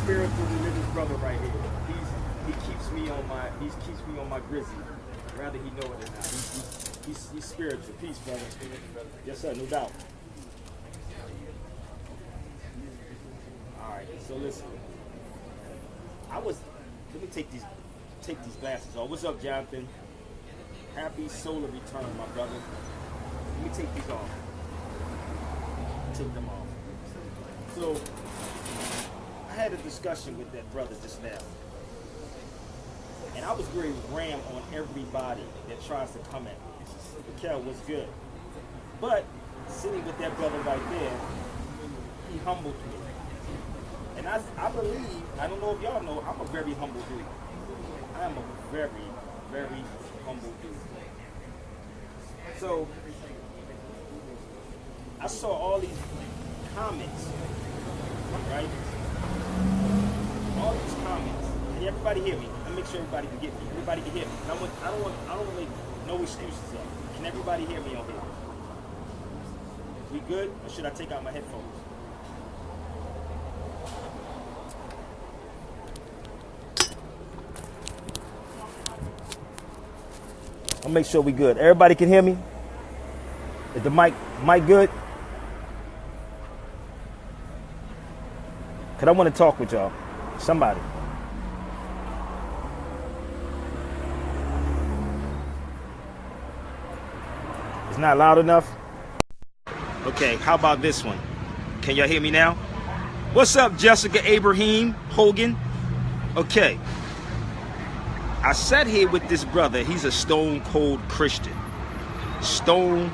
spiritual religious brother right here. He keeps me on my grizzly. Rather he know it or not. He's spiritual. Peace, brother. Yes, sir, no doubt. Alright, so listen. Let me take these glasses off. What's up, Jonathan? Happy solar return, my brother. Let me take these off. Take them off. So I had a discussion with that brother just now. And I was ready to ram on everybody that tries to come at me. Raquel was good. But sitting with that brother right there, he humbled me. And I believe, I don't know if y'all know, I'm a very humble dude. I am a very, very humble dude. So I saw all these comments, right? All these comments. Can everybody hear me? Let me make sure everybody can get me. Everybody can hear me. I don't want to make no excuses up. Can everybody hear me on here? We good? Or should I take out my headphones? I'll make sure we good. Everybody can hear me? Is the mic good? Cause I want to talk with y'all. Somebody. It's not loud enough? Okay, how about this one? Can y'all hear me now? What's up, Jessica Abraham Hogan? Okay. I sat here with this brother. He's a stone cold Christian. Stone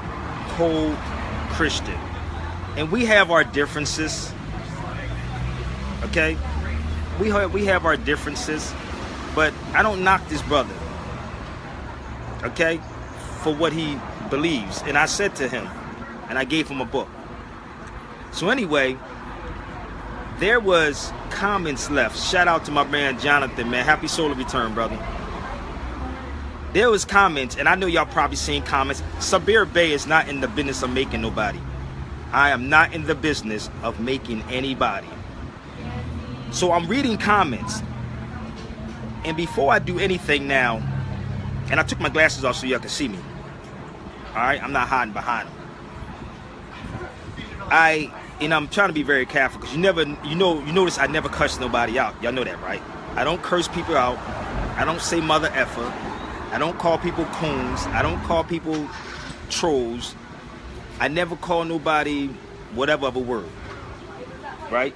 cold Christian. And we have our differences. Okay? We have our differences. But I don't knock this brother. Okay? For what he believes. And I said to him, and I gave him a book. So anyway, there was comments left. Shout out to my man Jonathan, man. Happy solar return, brother. There was comments, and I know y'all probably seen comments. Sabir Bey is not in the business of making nobody. I am not in the business of making anybody. So I'm reading comments. And before I do anything now, and I took my glasses off so y'all can see me. Alright, I'm not hiding behind them. I'm trying to be very careful because you notice I never cuss nobody out. Y'all know that, right? I don't curse people out. I don't say mother effer. I don't call people coons. I don't call people trolls. I never call nobody whatever other word. Right?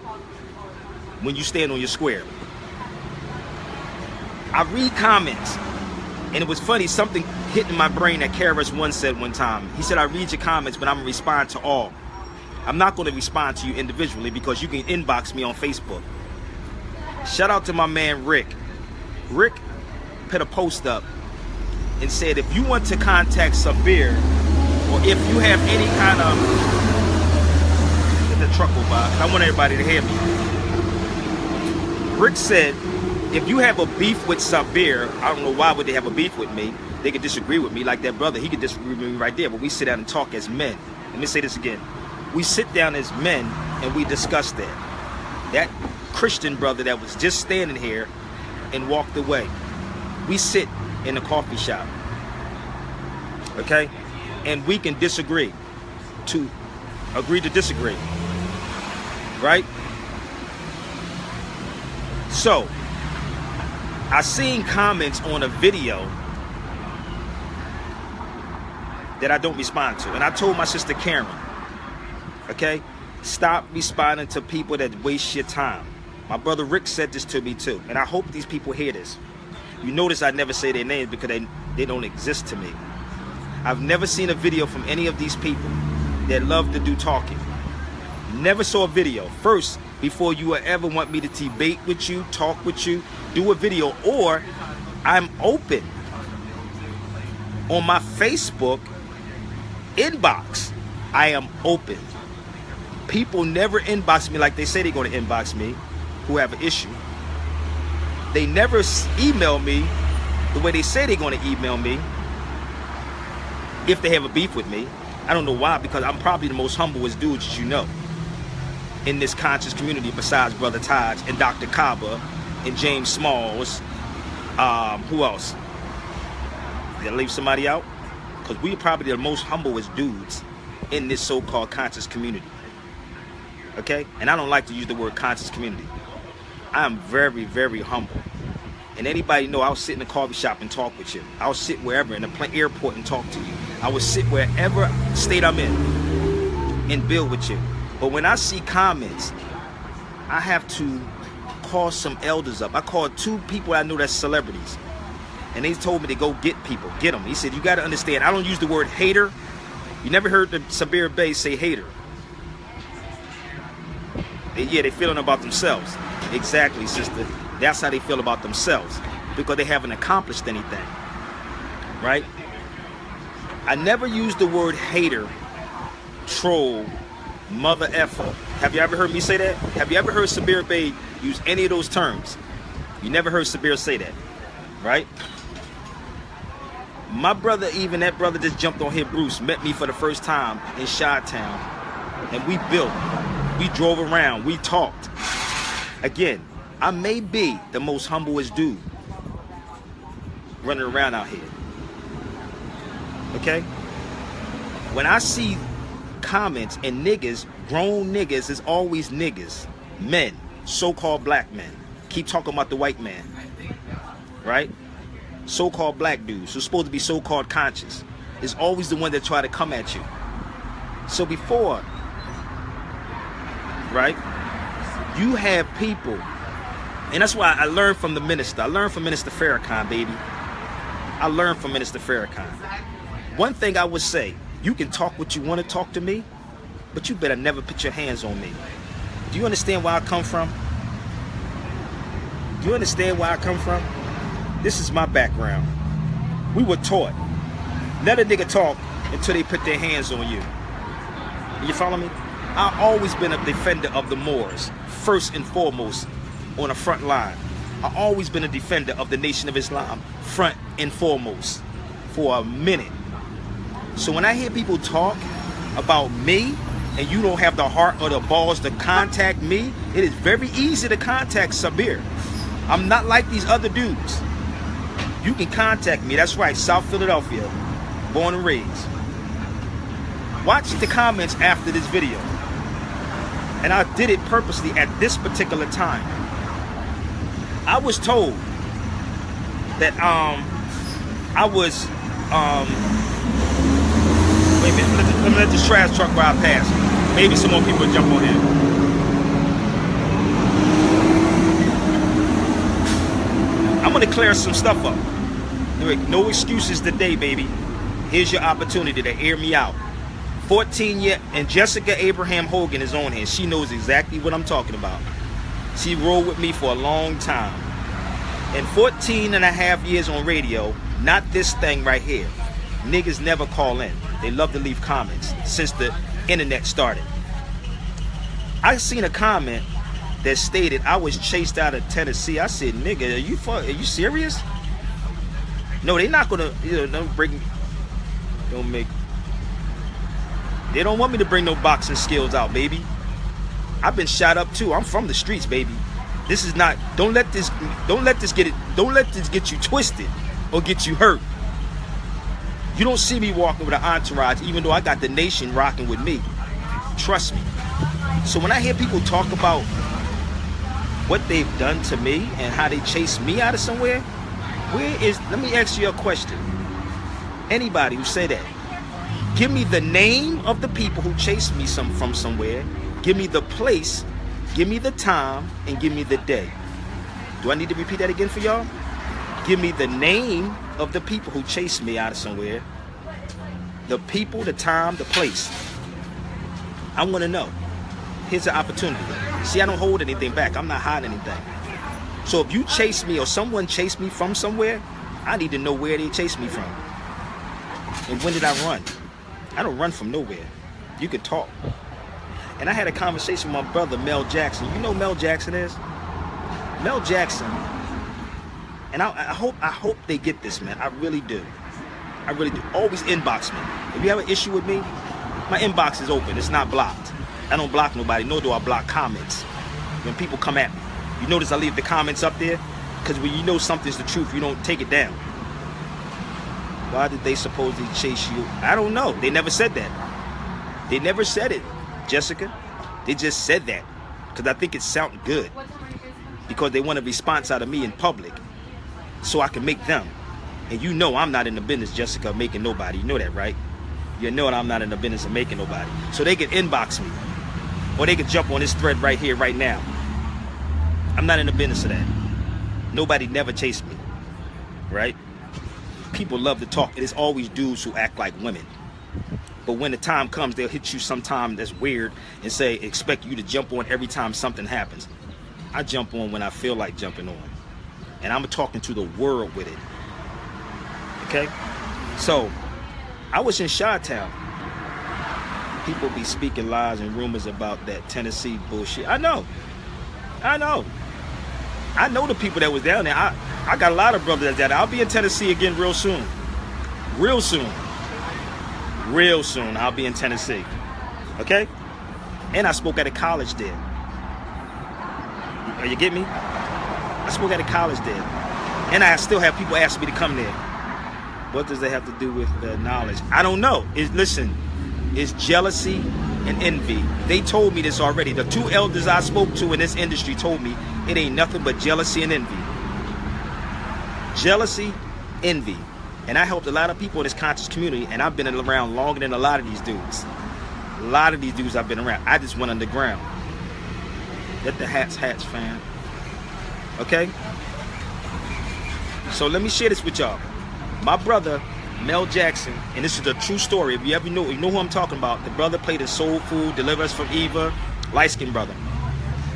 When you stand on your square. I read comments. And it was funny, something hit in my brain that KRS-One said one time. He said, I read your comments, but I'm going to respond to all. I'm not going to respond to you individually because you can inbox me on Facebook. Shout out to my man Rick. Rick put a post up and said, if you want to contact Sabir, or if you have any kind of, get the truck go by, I want everybody to hear me. Rick said, if you have a beef with Sabir, I don't know why would they have a beef with me. They could disagree with me like that brother. He could disagree with me right there, but we sit down and talk as men. Let me say this again. We sit down as men and we discuss that. That Christian brother that was just standing here and walked away. We sit in a coffee shop. Okay? And we can disagree. To agree to disagree. Right? So, I seen comments on a video that I don't respond to. And I told my sister Karen, okay, stop responding to people that waste your time. My brother Rick said this to me too. And I hope these people hear this. You notice I never say their names because they don't exist to me. I've never seen a video from any of these people that love to do talking. Never saw a video. First, before you will ever want me to debate with you, talk with you, do a video, or I'm open on my Facebook inbox. I am open. People never inbox me like they say they're going to inbox me who have an issue. They never email me the way they say they're going to email me if they have a beef with me. I don't know why, because I'm probably the most humblest dude that you know. in this conscious community besides Brother Taj and Dr. Kaba and James Smalls. Who else? Did I leave somebody out? Because we're probably the most humblest dudes in this so-called conscious community. Okay? And I don't like to use the word conscious community. I am very, very humble. And anybody know I'll sit in the coffee shop and talk with you. I'll sit wherever, in the airport and talk to you. I will sit wherever state I'm in and build with you. But when I see comments, I have to call some elders up. I called 2 people I know that's celebrities. And they told me to go get people, get them. He said, you got to understand, I don't use the word hater. You never heard the Sabir Bey say hater. Yeah, they feeling about themselves. Exactly, sister. That's how they feel about themselves, because they haven't accomplished anything, right? I never use the word hater, troll, mother effer. Have you ever heard me say that? Have you ever heard Sabir Bey use any of those terms? You never heard Sabir say that, right? My brother, even that brother just jumped on here, Bruce, met me for the first time in Chi-Town, and we built, we drove around, we talked. Again, I may be the most humblest dude running around out here. Okay? When I see comments and niggas, grown niggas, is always niggas, men, so-called black men. Keep talking about the white man, right? So-called black dudes who's supposed to be so-called conscious is always the one that try to come at you. So before, right, you have people. And that's why I learned from the minister. I learned from Minister Farrakhan, baby. I learned from Minister Farrakhan. One thing I would say, you can talk what you want to talk to me, but you better never put your hands on me. Do you understand where I come from? Do you understand where I come from? This is my background. We were taught, let a nigga talk until they put their hands on you. You follow me? I've always been a defender of the Moors, first and foremost, on the front line. I've always been a defender of the Nation of Islam, front and foremost, for a minute. So when I hear people talk about me, and you don't have the heart or the balls to contact me, it is very easy to contact Sabir. I'm not like these other dudes. You can contact me. That's right, South Philadelphia, born and raised. Watch the comments after this video. And I did it purposely at this particular time. I was told that I was wait a minute, let me let this trash truck ride past. Maybe some more people will jump on in. I'm gonna clear some stuff up. No excuses today, baby. Here's your opportunity to air me out. 14 year, and Jessica Abraham Hogan is on here. She knows exactly what I'm talking about. She rolled with me for a long time. And 14 and a half years on radio, not this thing right here. Niggas never call in. They love to leave comments since the internet started. I seen a comment that stated I was chased out of Tennessee. I said, nigga, are you serious? No, they not gonna, they don't want me to bring no boxing skills out, baby. I've been shot up too. I'm from the streets, baby. This is not, don't let this get you twisted or get you hurt. You don't see me walking with an entourage, even though I got the nation rocking with me. Trust me. So when I hear people talk about what they've done to me and how they chased me out of somewhere, let me ask you a question. Anybody who say that, give me the name of the people who chased me from somewhere, give me the place, give me the time, and give me the day. Do I need to repeat that again for y'all? Give me the name of the people who chased me out of somewhere, the people, the time, the place. I want to know. Here's an opportunity. See, I don't hold anything back. I'm not hiding anything. So if you chase me or someone chased me from somewhere, I need to know where they chased me from. And when did I run? I don't run from nowhere. You can talk. And I had a conversation with my brother, Mel Jackson. You know who Mel Jackson is? Mel Jackson. And I hope they get this, man. I really do. I really do. Always inbox me. If you have an issue with me, my inbox is open. It's not blocked. I don't block nobody, nor do I block comments. When people come at me, you notice I leave the comments up there? Because when you know something's the truth, you don't take it down. Why did they supposedly chase you? I don't know. They never said that. They never said it, Jessica. They just said that because I think it sounded good. Because they want a response out of me in public so I can make them. And you know I'm not in the business, Jessica, of making nobody. You know that, right? You know that I'm not in the business of making nobody. So they could inbox me. Or they could jump on this thread right here, right now. I'm not in the business of that. Nobody never chased me. Right? People love to talk. It is always dudes who act like women. But when the time comes, they'll hit you sometime that's weird and say, expect you to jump on every time something happens. I jump on when I feel like jumping on. And I'm talking to the world with it. Okay? So, I was in Chi-Town. People be speaking lies and rumors about that Tennessee bullshit. I know. I know the people that was down there. I got a lot of brothers that's down there. I'll be in Tennessee again real soon. Real soon. Real soon, I'll be in Tennessee. Okay? And I spoke at a college there. You get me? I spoke at a college there. And I still have people ask me to come there. What does that have to do with knowledge? I don't know. Listen, it's jealousy and envy. They told me this already. The two elders I spoke to in this industry told me it ain't nothing but jealousy and envy. Jealousy, envy. And I helped a lot of people in this conscious community, and I've been around longer than a lot of these dudes. A lot of these dudes I've been around. I just went underground. Let the hats, fam. Okay? So let me share this with y'all. My brother, Mel Jackson, and this is a true story. If you ever know, you know who I'm talking about. The brother played in Soul Food, Deliver Us from Eva, light-skinned brother.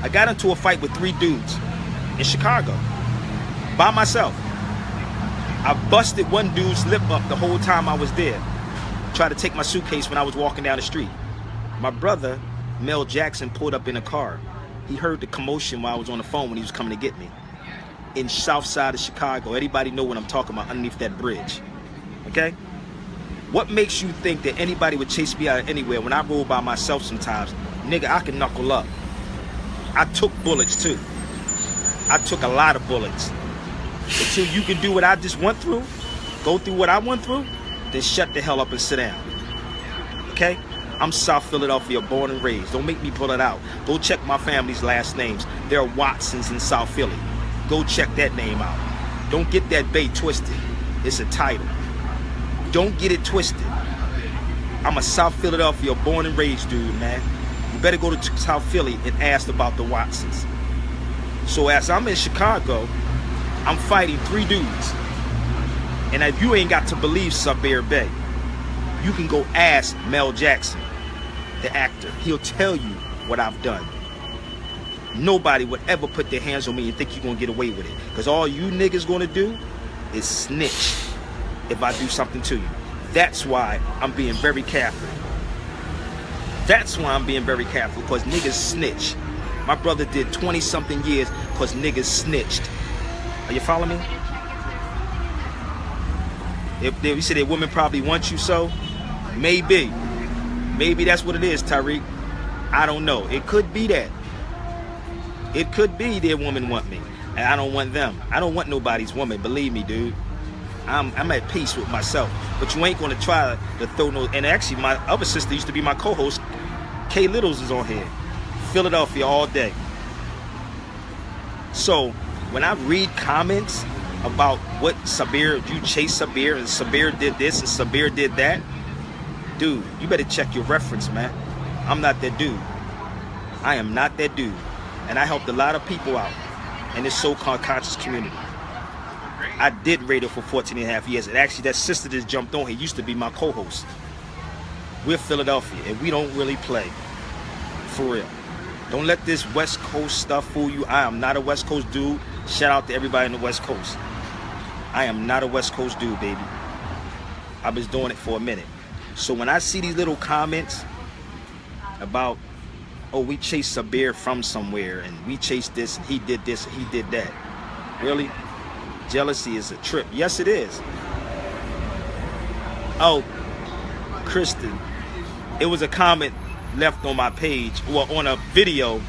I got into a fight with 3 dudes in Chicago by myself. I busted one dude's lip up the whole time I was there. Tried to take my suitcase when I was walking down the street. My brother, Mel Jackson, pulled up in a car. He heard the commotion while I was on the phone when he was coming to get me. In south side of Chicago. Everybody know what I'm talking about underneath that bridge. Okay? What makes you think that anybody would chase me out of anywhere when I roll by myself sometimes? Nigga, I can knuckle up. I took bullets too. I took a lot of bullets. Until you can do what I just went through, go through what I went through, then shut the hell up and sit down. Okay? I'm South Philadelphia, born and raised. Don't make me pull it out. Go check my family's last names. There are Watsons in South Philly. Go check that name out. Don't get that bait twisted. It's a title. Don't get it twisted. I'm a South Philadelphia, born and raised dude, man. You better go to South Philly and ask about the Watsons. So as I'm in Chicago, I'm fighting 3 dudes. And if you ain't got to believe Sabir Bey, you can go ask Mel Jackson, the actor. He'll tell you what I've done. Nobody would ever put their hands on me and think you're going to get away with it. Because all you niggas going to do is snitch if I do something to you. That's why I'm being very careful. That's why I'm being very careful, because niggas snitch. My brother did 20-something years because niggas snitched. Are you following me? If you say that women probably want you so, maybe. Maybe that's what it is, Tariq. I don't know. It could be that. It could be their women want me, and I don't want them. I don't want nobody's woman. Believe me, dude. I'm at peace with myself. But you ain't gonna try to throw no. And actually, my other sister used to be my co-host. Kay Littles is on here. Philadelphia all day. So when I read comments about what Sabir, you chased Sabir, and Sabir did this and Sabir did that, dude, you better check your reference, man. I'm not that dude. I am not that dude. And I helped a lot of people out in this so-called conscious community. I did radio for 14 and a half years. And actually, that sister just jumped on. He used to be my co-host. We're Philadelphia, and we don't really play. For real. Don't let this West Coast stuff fool you. I am not a West Coast dude. Shout out to everybody in the West Coast. I am not a West Coast dude, baby. I was doing it for a minute. So when I see these little comments about, oh, we chased Sabir from somewhere, and we chased this, and he did this, and he did that. Really? Jealousy is a trip. Yes, it is. Oh, Kristen, it was a comment left on my page, or on a video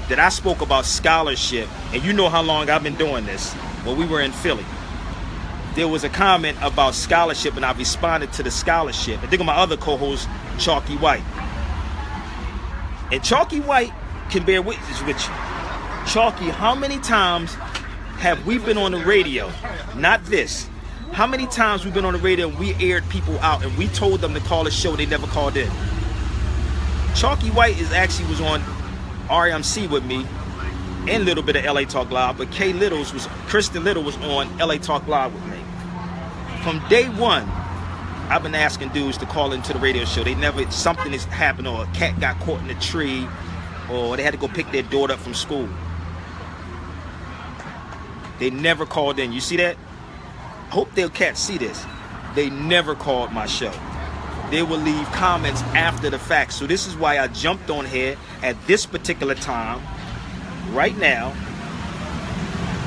that I spoke about scholarship. And you know how long I've been doing this. When we were in Philly, there was a comment about scholarship, and I responded to the scholarship. I think of my other co-host, Chalky White. And Chalky White can bear witness with you. Chalky, how many times have we been on the radio? Not this. How many times we've been on the radio and we aired people out and we told them to call a show, they never called in? Chalky White was on RMC with me and a little bit of LA Talk Live, but Kristen Little was on LA Talk Live with me. From day one, I've been asking dudes to call into the radio show. They never, something has happened, or a cat got caught in a tree, or they had to go pick their daughter up from school. They never called in. You see that? I hope their cats see this. They never called my show. They will leave comments after the fact. So this is why I jumped on here at this particular time, right now.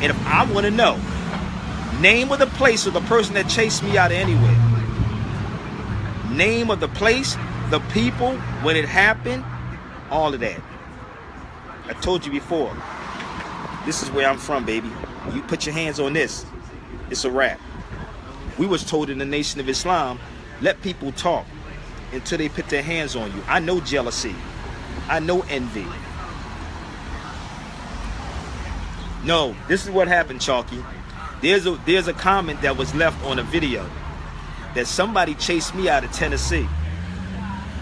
And if I want to know, name of the place of the person that chased me out of anywhere. Name of the place, the people, when it happened, all of that. I told you before, this is where I'm from, baby. You put your hands on this, it's a wrap. We was told in the Nation of Islam, let people talk until they put their hands on you. I know jealousy. I know envy. No, this is what happened, Chalky. There's a comment that was left on a video that somebody chased me out of Tennessee.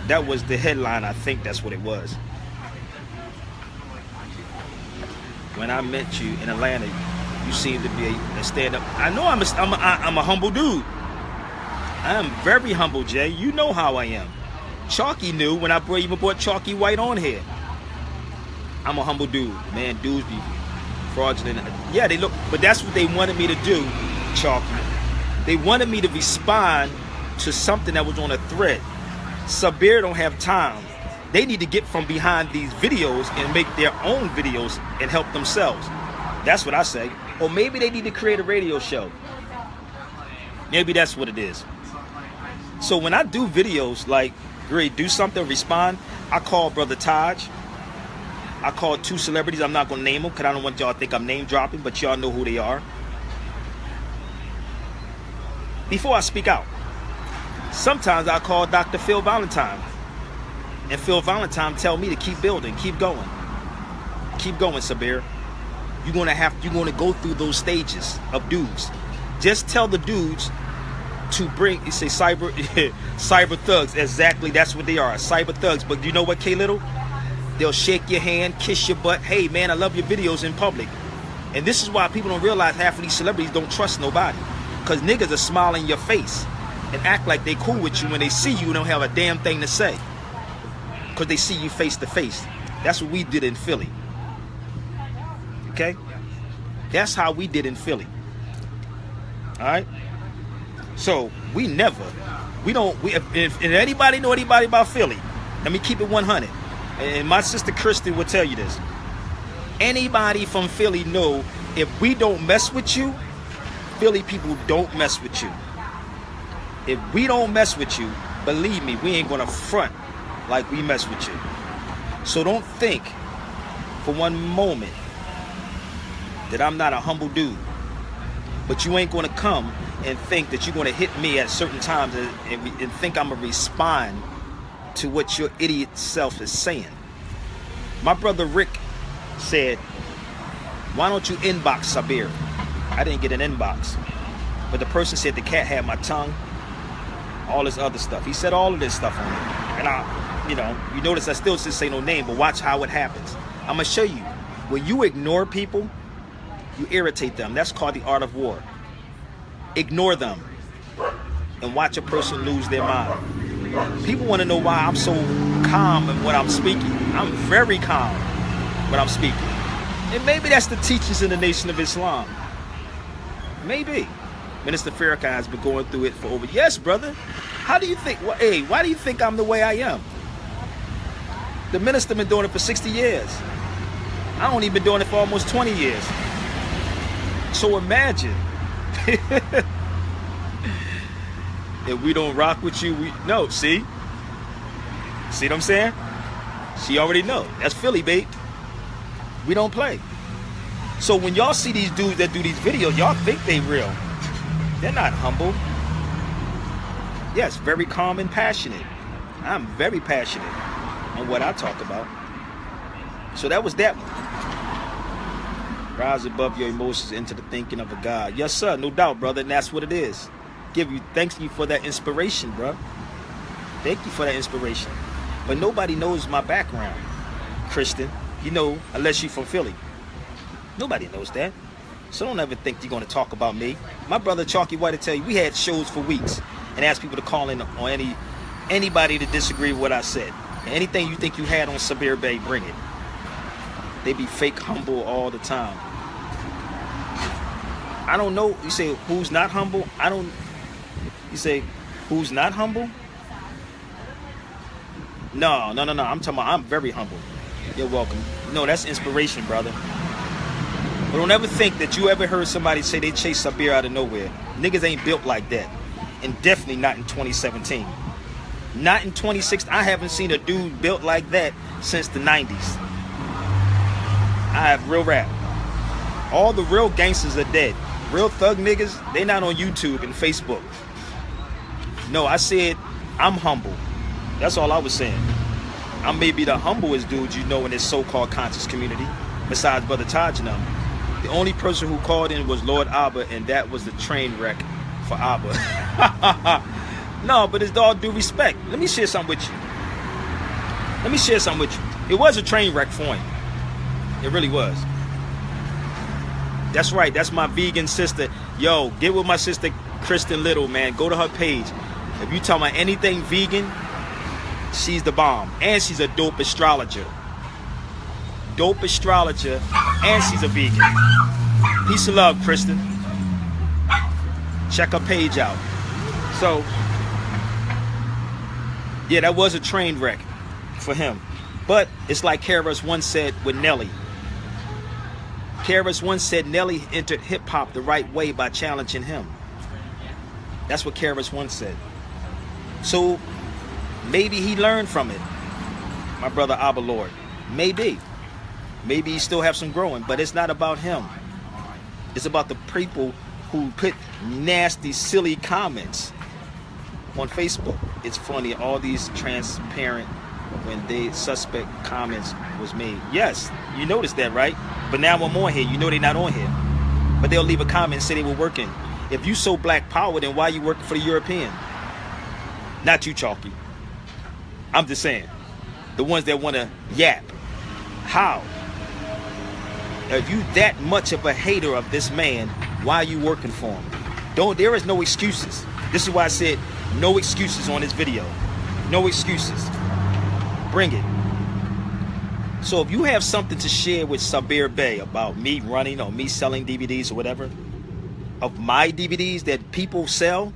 That was the headline. I think that's what it was. When I met you in Atlanta, you seem to be a stand-up. I know I'm a humble dude. I am very humble, Jay. You know how I am. Chalky knew when I even brought Chalky White on here. I'm a humble dude. Man, dudes be fraudulent. Yeah, they look, but that's what they wanted me to do, Chalky. They wanted me to respond to something that was on a thread. Sabir don't have time. They need to get from behind these videos and make their own videos and help themselves. That's what I say. Or maybe they need to create a radio show. Maybe that's what it is. So when I do videos like, great, do something, respond, I call Brother Taj. I call two celebrities. I'm not going to name them because I don't want y'all to think I'm name dropping, but y'all know who they are. Before I speak out, sometimes I call Dr. Phil Valentine. And Phil Valentine tell me to keep building, keep going. Keep going, Sabir. You're gonna go through those stages of dudes. Just tell the dudes to bring, you say cyber thugs. Exactly, that's what they are, cyber thugs. But you know what, K Little? They'll shake your hand, kiss your butt. Hey man, I love your videos in public. And this is why people don't realize half of these celebrities don't trust nobody. Because niggas are smiling in your face and act like they cool with you when they see you and don't have a damn thing to say. Because they see you face to face. That's what we did in Philly. Okay? That's how we did in Philly. Alright? So, if anybody know anybody about Philly, let me keep it 100. And my sister Kristen will tell you this. Anybody from Philly know if we don't mess with you, Philly people don't mess with you. If we don't mess with you, believe me, we ain't gonna front like we mess with you. So don't think for one moment that I'm not a humble dude. But you ain't gonna come and think that you're gonna hit me at certain times and think I'm gonna respond to what your idiot self is saying. My brother Rick said, why don't you inbox Sabir? I didn't get an inbox. But the person said the cat had my tongue, all this other stuff. He said all of this stuff on it. And you notice I still just say no name, but watch how it happens. I'm gonna show you. When you ignore people, you irritate them. That's called the art of war. Ignore them and watch a person lose their mind. People want to know why I'm so calm in what I'm speaking. I'm very calm when I'm speaking. And maybe that's the teachings in the Nation of Islam. Maybe. Minister Farrakhan has been going through it for over. Yes, brother. How do you think? Well, hey, why do you think I'm the way I am? The minister been doing it for 60 years. I only been doing it for almost 20 years. So imagine if we don't rock with you, no, see what I'm saying? She already know. That's Philly, babe. We don't play. So when y'all see these dudes that do these videos, y'all think they real. They're not humble. Yes, very calm and passionate. I'm very passionate on what I talk about. So that was that one. Rise above your emotions into the thinking of a God. Yes, sir. No doubt, brother. And that's what it is. Thanks you for that inspiration, bro. Thank you for that inspiration. But nobody knows my background, Christian. You know, unless you're from Philly. Nobody knows that. So don't ever think you're going to talk about me. My brother Chalky White will tell you, we had shows for weeks and asked people to call in on anybody to disagree with what I said. And anything you think you had on Sabir Bey, bring it. They be fake humble all the time. I don't know. You say, who's not humble? You say, who's not humble? No. I'm talking about, I'm very humble. You're welcome. No, that's inspiration, brother. But don't ever think that you ever heard somebody say they chased Sabir out of nowhere. Niggas ain't built like that. And definitely not in 2017. Not in 2016. I haven't seen a dude built like that since the 90s. I have real rap. All the real gangsters are dead. Real thug niggas, they not on YouTube and Facebook. No, I said I'm humble. That's all I was saying. I may be the humblest dude you know in this so-called conscious community, besides Brother Taj and them. The only person who called in was Lord Abba, and that was the train wreck for Abba. No, but it's all due respect. Let me share something with you. It was a train wreck for him. It really was. That's right. That's my vegan sister. Yo, get with my sister Kristen Little, man. Go to her page. If you talking about anything vegan, she's the bomb. And she's a dope astrologer. And she's a vegan. Peace and love, Kristen. Check her page out. So, yeah, that was a train wreck for him. But it's like KRS once said with Nelly. KRS once said Nelly entered hip-hop the right way by challenging him. That's what KRS once said. So, maybe he learned from it. My brother Abba Lord. Maybe. Maybe he still have some growing, but it's not about him. It's about the people who put nasty, silly comments on Facebook. It's funny, all these transparent, when they suspect comments was made. Yes, you noticed that, right? But now I'm on here. You know they're not on here. But they'll leave a comment and say they were working. If you so black power, then why you working for the European? Not you, Chalky. I'm just saying. The ones that want to yap. How? If you that much of a hater of this man, why are you working for him? There is no excuses. This is why I said no excuses on this video. No excuses. Bring it. So if you have something to share with Sabir Bey about me running or me selling DVDs or whatever, of my DVDs that people sell,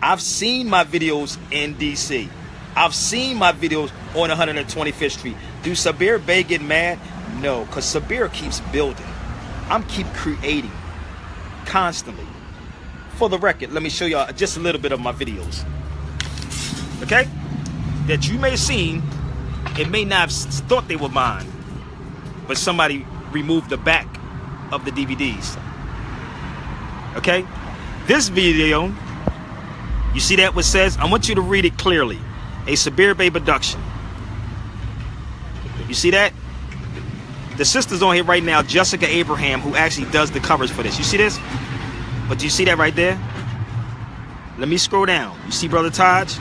I've seen my videos in DC. I've seen my videos on 125th Street. Do Sabir Bey get mad? No, because Sabir keeps building. I'm keep creating constantly. For the record, let me show y'all just a little bit of my videos. Okay? That you may have seen, it may not have thought they were mine, but somebody removed the back of the DVDs. Okay? This video, you see that what says? I want you to read it clearly. A Sabir Bey production. You see that? The sister's on here right now, Jessica Abraham, who actually does the covers for this. You see this? But do you see that right there? Let me scroll down. You see Brother Taj?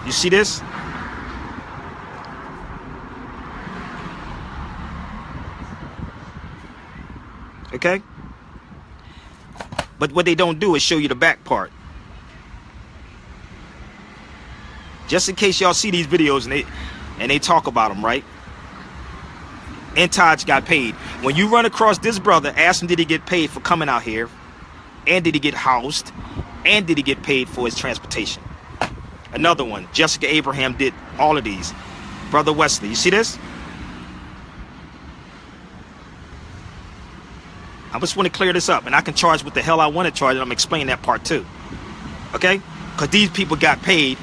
You see this? Okay? But what they don't do is show you the back part. Just in case y'all see these videos and they talk about them, right? And Taj got paid. When you run across this brother, ask him, did he get paid for coming out here? And did he get housed? And did he get paid for his transportation? Another one, Jessica Abraham did all of these. Brother Wesley, you see this? I just want to clear this up, and I can charge what the hell I want to charge, and I'm explaining that part too. Okay? Because these people got paid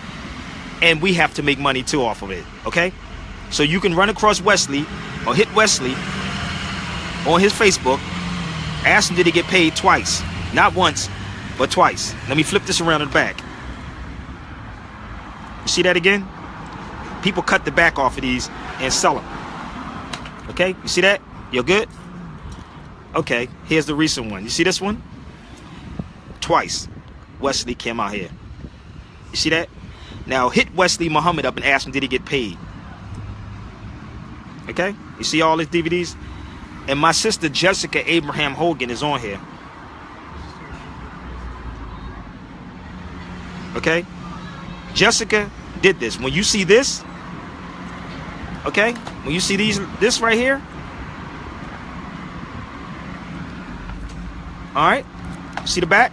and we have to make money too off of it, okay? So you can run across Wesley or hit Wesley on his Facebook, ask him did he get paid twice, not once, but twice. Let me flip this around in the back. You see that again? People cut the back off of these and sell them. Okay, you see that? You're good? Okay, here's the recent one. You see this one? Twice Wesley came out here. You see that? Now hit Wesley Muhammad up and ask him did he get paid. Okay, you see all his DVDs? And my sister Jessica Abraham Hogan is on here. Okay, Jessica did this. When you see this, okay, when you see this right here, all right, see the back?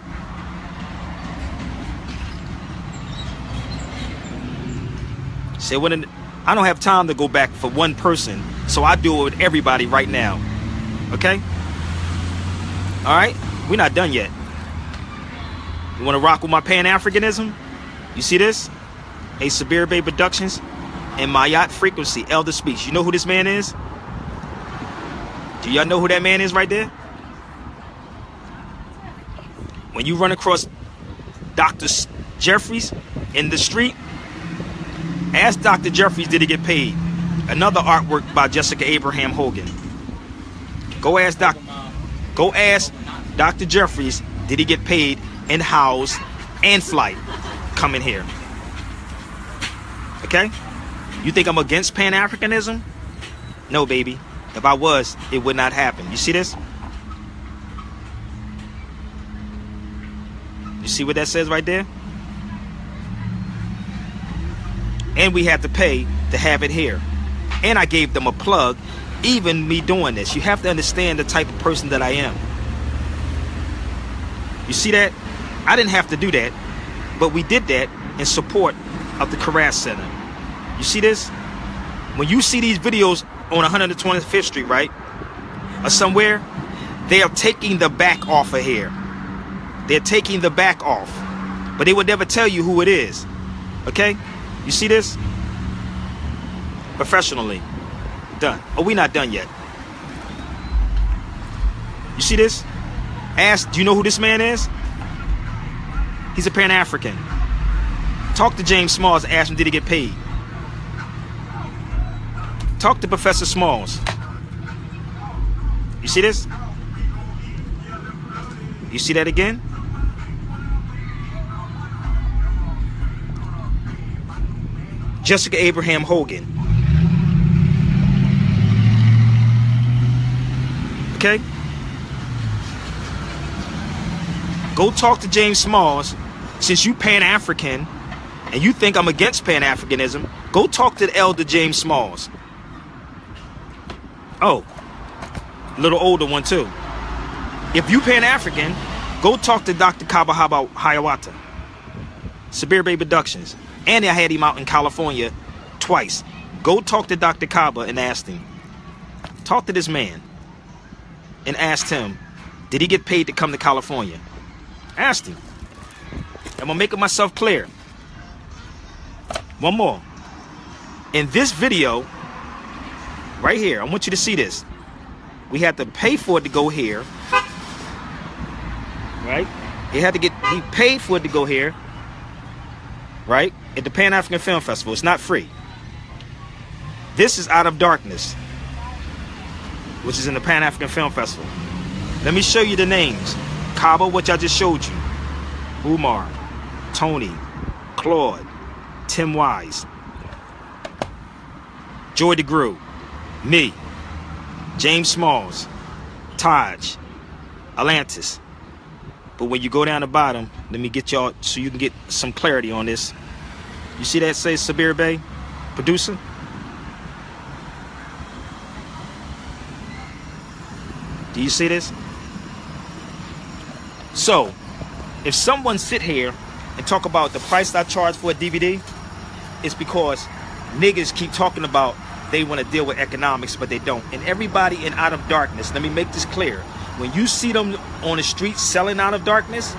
Say when I don't have time to go back for one person, so I do it with everybody right now. Okay? All right, we're not done yet. You want to rock with my Pan-Africanism? You see this? A Sabir Bay Productions and my yacht frequency, Elder Speech. You know who this man is? Do y'all know who that man is right there? When you run across Dr. Jeffries in the street, ask Dr. Jeffries did he get paid. Another artwork by Jessica Abraham Hogan. Go ask Dr. Jeffries did he get paid in house and flight coming here. Okay? You think I'm against Pan-Africanism? No, baby. If I was, it would not happen. You see this? You see what that says right there? And we had to pay to have it here. And I gave them a plug, even me doing this. You have to understand the type of person that I am. You see that? I didn't have to do that, but we did that in support of the Karas Center. You see this? When you see these videos on 125th Street, right? Or somewhere, they are taking the back off of here. They're taking the back off. But they would never tell you who it is. Okay? You see this? Professionally. Done. Oh, we're not done yet. You see this? Ask, do you know who this man is? He's a Pan-African. Talk to James Smalls and ask him did he get paid. Talk to Professor Smalls. You see this? You see that again? Jessica Abraham Hogan. Okay? Go talk to James Smalls. Since you Pan-African and you think I'm against Pan-Africanism, go talk to the elder James Smalls. Oh, a little older one too. If you Pan-African, go talk to Dr. Kabahaba Hayawata. Sabir Bay Productions. And I had him out in California twice. Go talk to Dr. Kaba and ask him. Talk to this man and ask him, did he get paid to come to California? Ask him. I'm gonna make myself clear. One more. In this video, right here, I want you to see this. We had to pay for it to go here. Right? He paid for it to go here. Right? At the Pan-African Film Festival. It's not free. This is Out of Darkness, which is in the Pan-African Film Festival. Let me show you the names. Cabo, which I just showed you. Umar, Tony, Claude, Tim Wise, Joy DeGrew, me, James Smalls, Taj, Atlantis. But when you go down the bottom, let me get y'all so you can get some clarity on this. You see that says Sabir Bay producer? Do you see this? So, if someone sit here and talk about the price I charge for a DVD, it's because niggas keep talking about they want to deal with economics, but they don't. And everybody in Out of Darkness, let me make this clear. When you see them on the street selling Out of Darkness,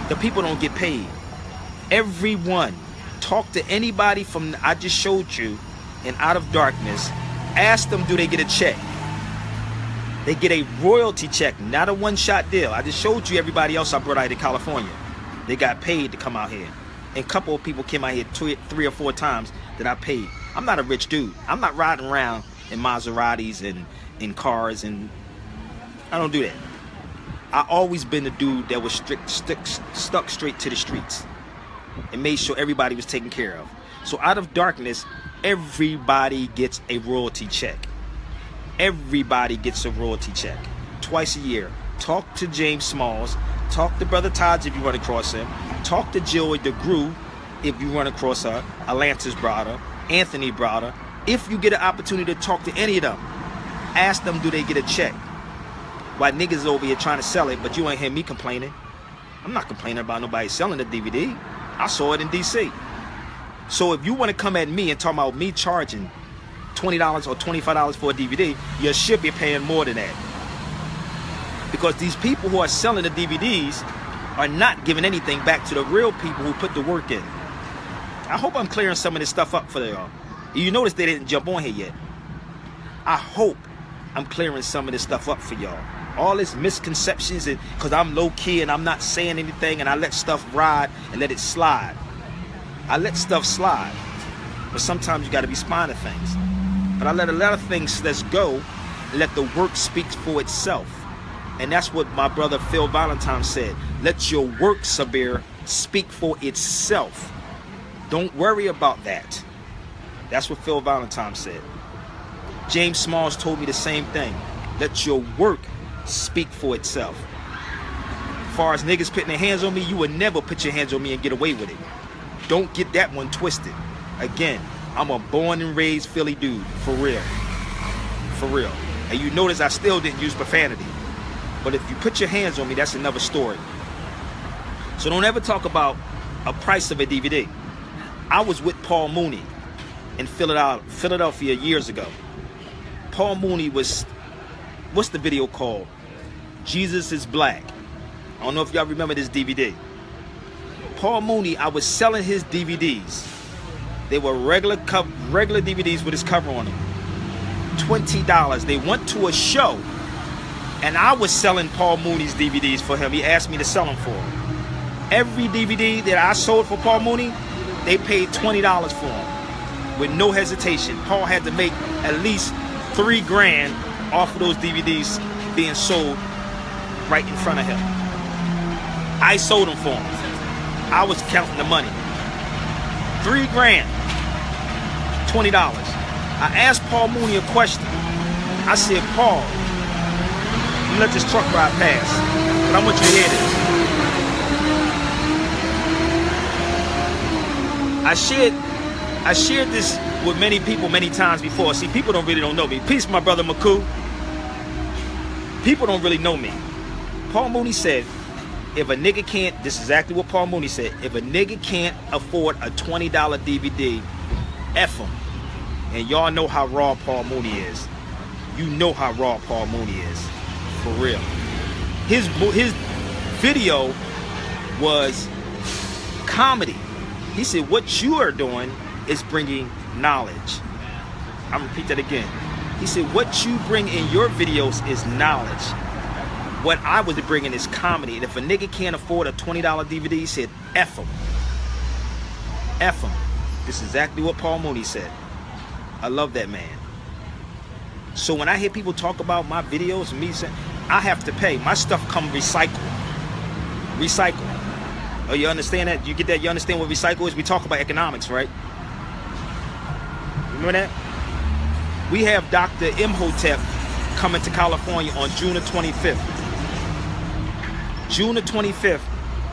the people don't get paid. Everyone Talk to anybody from I just showed you in Out of Darkness. Ask them, do they get a check? They get a royalty check, not a one-shot deal. I just showed you everybody else I brought out to California. They got paid to come out here. And a couple of people came out here 3 or 4 times that I paid. I'm not a rich dude. I'm not riding around in Maseratis and in cars, and I don't do that. I always been the dude that was stuck straight to the streets and made sure everybody was taken care of. So Out of Darkness, everybody gets a royalty check. Everybody gets a royalty check twice a year. Talk to James Smalls. Talk to Brother Todd if you run across him. Talk to Joey DeGrew if you run across her. Atlanta's brother, Anthony brother. If you get an opportunity to talk to any of them, ask them, do they get a check? Why niggas over here trying to sell it, but you ain't hear me complaining. I'm not complaining about nobody selling the DVD. I saw it in DC. So if you want to come at me and talk about me charging $20 or $25 for a DVD, you should be paying more than that. Because these people who are selling the DVDs are not giving anything back to the real people who put the work in. I hope I'm clearing some of this stuff up for y'all. You notice they didn't jump on here yet. I hope I'm clearing some of this stuff up for y'all. All this misconceptions, and because I'm low key and I'm not saying anything and I let stuff ride and let it slide. I let stuff slide. But sometimes you got to be spine of things. But I let a lot of things let's go and let the work speak for itself. And that's what my brother Phil Valentine said. Let your work, Sabir, speak for itself. Don't worry about that. That's what Phil Valentine said. James Smalls told me the same thing. Let your work speak for itself. As far as niggas putting their hands on me, you would never put your hands on me and get away with it. Don't get that one twisted. Again, I'm a born and raised Philly dude, for real. For real. And you notice I still didn't use profanity. But if you put your hands on me, that's another story. So don't ever talk about a price of a DVD. I was with Paul Mooney in Philadelphia years ago. Paul Mooney was, what's the video called? Jesus is Black. I don't know if y'all remember this DVD. Paul Mooney, I was selling his DVDs. They were regular DVDs with his cover on them. $20. They went to a show, and I was selling Paul Mooney's DVDs for him. He asked me to sell them for him. Every DVD that I sold for Paul Mooney, they paid $20 for him with no hesitation. Paul had to make at least $3 grand off of those DVDs being sold right in front of him. I sold them for him. I was counting the money. $3 grand, $20. I asked Paul Mooney a question. I said, Paul, you let this truck ride past, but I want you to hear this. I shared this with many people many times before. See, people don't know me. Peace, my brother Maku. People don't really know me. Paul Mooney said, if a nigga can't, this is exactly what Paul Mooney said, if a nigga can't afford a $20 DVD, F him. And y'all know how raw Paul Mooney is. You know how raw Paul Mooney is. For real. His video was comedy. He said, what you are doing is bringing knowledge. I'm repeat that again. He said, what you bring in your videos is knowledge. What I was bringing is comedy. And if a nigga can't afford a $20 DVD, he said, F him. F him. This is exactly what Paul Mooney said. I love that man. So when I hear people talk about my videos and me saying, I have to pay. My stuff come recycled. Recycle. Oh, you understand that? You get that? You understand what recycle is? We talk about economics, right? Remember that? We have Dr. Imhotep coming to California on June the 25th. June the 25th,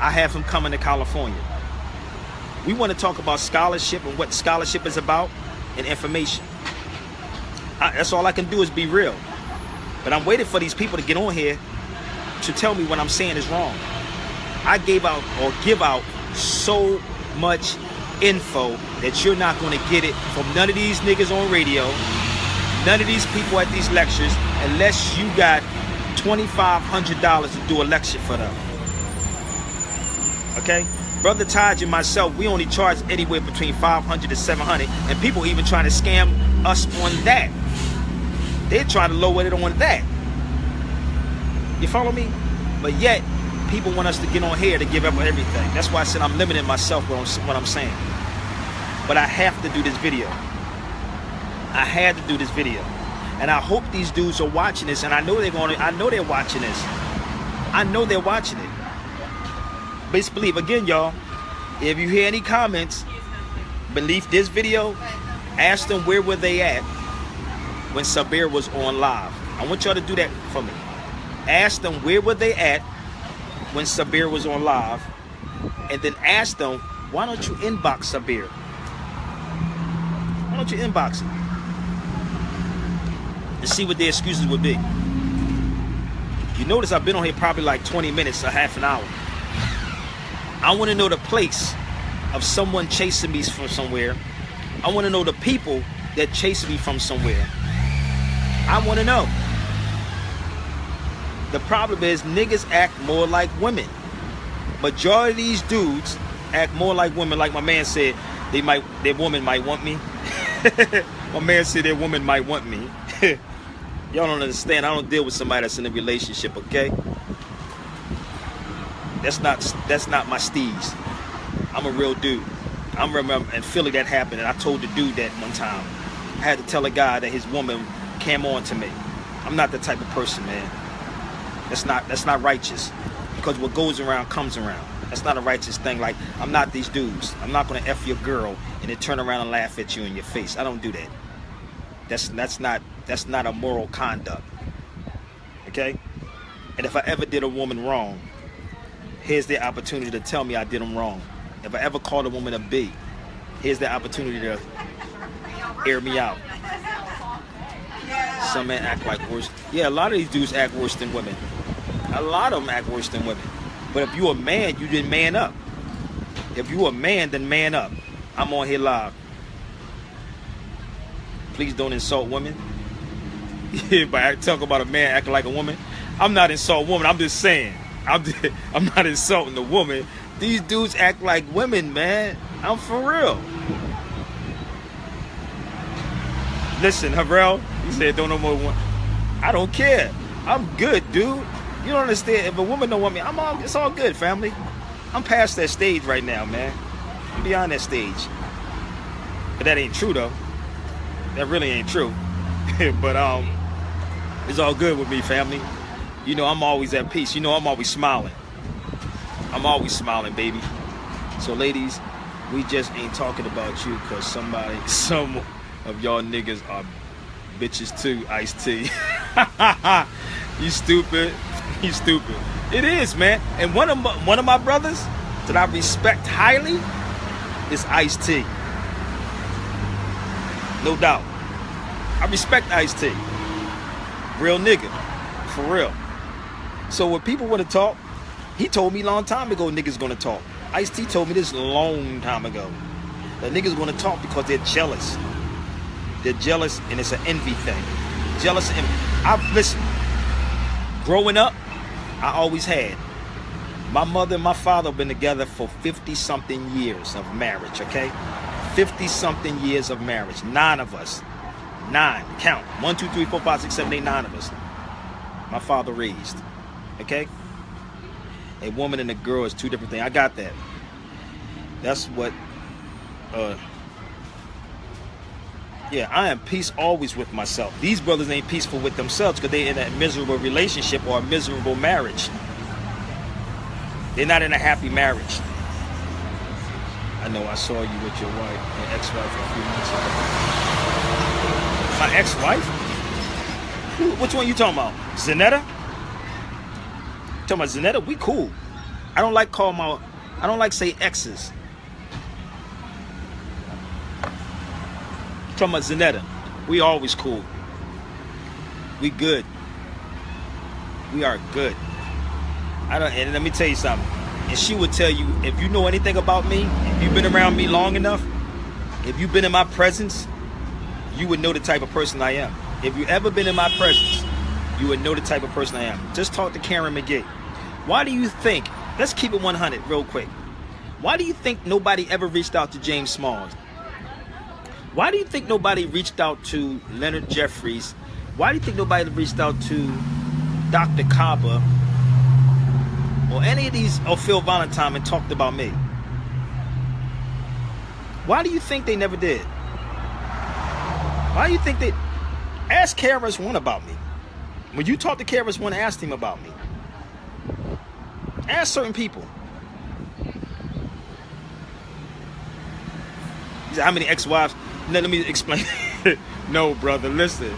I have him coming to California. We want to talk about scholarship and what scholarship is about and information. That's all I can do is be real. But I'm waiting for these people to get on here to tell me what I'm saying is wrong. I give out so much info that you're not going to get it from none of these niggas on radio, none of these people at these lectures, unless you got $2,500 to do a lecture for them. Okay? Brother Taj and myself, we only charge anywhere between 500 to 700, and people even trying to scam us on that. They're trying to lower it on that. You follow me? But yet, people want us to get on here to give up everything. That's why I said I'm limiting myself with what I'm saying. But I have to do this video. I had to do this video. And I hope these dudes are watching this, and I know they're watching this. I know they're watching it. Best believe, again, y'all, if you hear any comments beneath this video, ask them where were they at when Sabir was on live. I want y'all to do that for me. Ask them where were they at when Sabir was on live, and then ask them, why don't you inbox Sabir? Why don't you inbox him? And see what their excuses would be. You notice I've been on here probably like 20 minutes, a half an hour. I want to know the place of someone chasing me from somewhere. I want to know the people that chase me from somewhere. I want to know. The problem is niggas act more like women. Majority of these dudes act more like women. Like my man said, their woman might want me. My man said their woman might want me. Y'all don't understand. I don't deal with somebody that's in a relationship, okay? That's not my steez. I'm a real dude. I remember in Philly that happened, and I told the dude that one time. I had to tell a guy that his woman came on to me. I'm not the type of person, man. That's not righteous. Because what goes around comes around. That's not a righteous thing. Like, I'm not these dudes. I'm not gonna F your girl and then turn around and laugh at you in your face. I don't do that. That's not a moral conduct. Okay? And if I ever did a woman wrong, here's the opportunity to tell me I did them wrong. If I ever called a woman a B, here's the opportunity to air me out. Some men act like worse. Yeah, a lot of these dudes act worse than women. A lot of them act worse than women. But if you're a man, you didn't man up. If you're a man, then man up. I'm on here live. Please don't insult women. If I talk about a man acting like a woman, I'm not insulting women. I'm just saying. I'm not insulting the woman. These dudes act like women, man. I'm for real. Listen, Harrell, he said don't no more one. I don't care. I'm good, dude. You don't understand. If a woman don't want me, it's all good, family. I'm past that stage right now, man. I'm beyond that stage. But that ain't true, though. That really ain't true. But it's all good with me, family. You know, I'm always at peace. You know, I'm always smiling. I'm always smiling, baby. So, ladies, we just ain't talking about you because some of y'all niggas are bitches too, Ice-T. You stupid. You stupid. It is, man. And one of my brothers that I respect highly is Ice-T. No doubt. I respect Ice-T. Real nigga. For real. So when people want to talk, he told me a long time ago niggas gonna talk. Ice-T told me this a long time ago. That niggas gonna talk because they're jealous. They're jealous and it's an envy thing. Jealous and listen, growing up, I always had. My mother and my father have been together for 50-something years of marriage, okay? 50-something years of marriage. 9 of us. 9. Count. 1, 2, 3, 4, 5, 6, 7, 8, 9 of us. My father raised. Okay? A woman and a girl is 2 different things. I got that. That's what yeah, I am peace always with myself. These brothers ain't peaceful with themselves because they're in a miserable relationship or a miserable marriage. They're not in a happy marriage. I know I saw you with your wife and ex-wife a few months ago. My ex-wife? Which one you talking about? Zanetta? Talking about Zanetta? We cool. I don't like say exes. Talking about Zanetta. We always cool. We good. We are good. And let me tell you something. And she would tell you, if you know anything about me, if you've been around me long enough, if you've been in my presence, you would know the type of person I am. If you ever been in my presence, you would know the type of person I am. Just talk to Karen McGee. Why do you think, let's keep it 100 real quick. Why do you think nobody ever reached out to James Smalls? Why do you think nobody reached out to Leonard Jeffries? Why do you think nobody reached out to Dr. Kaba or any of these, or Phil Valentine, and talked about me? Why do you think they never did? Why do you think they... Ask KRS-One about me. When you talk to KRS-One, ask him about me. Ask certain people. He said, how many ex-wives? No, let me explain. No, brother, listen.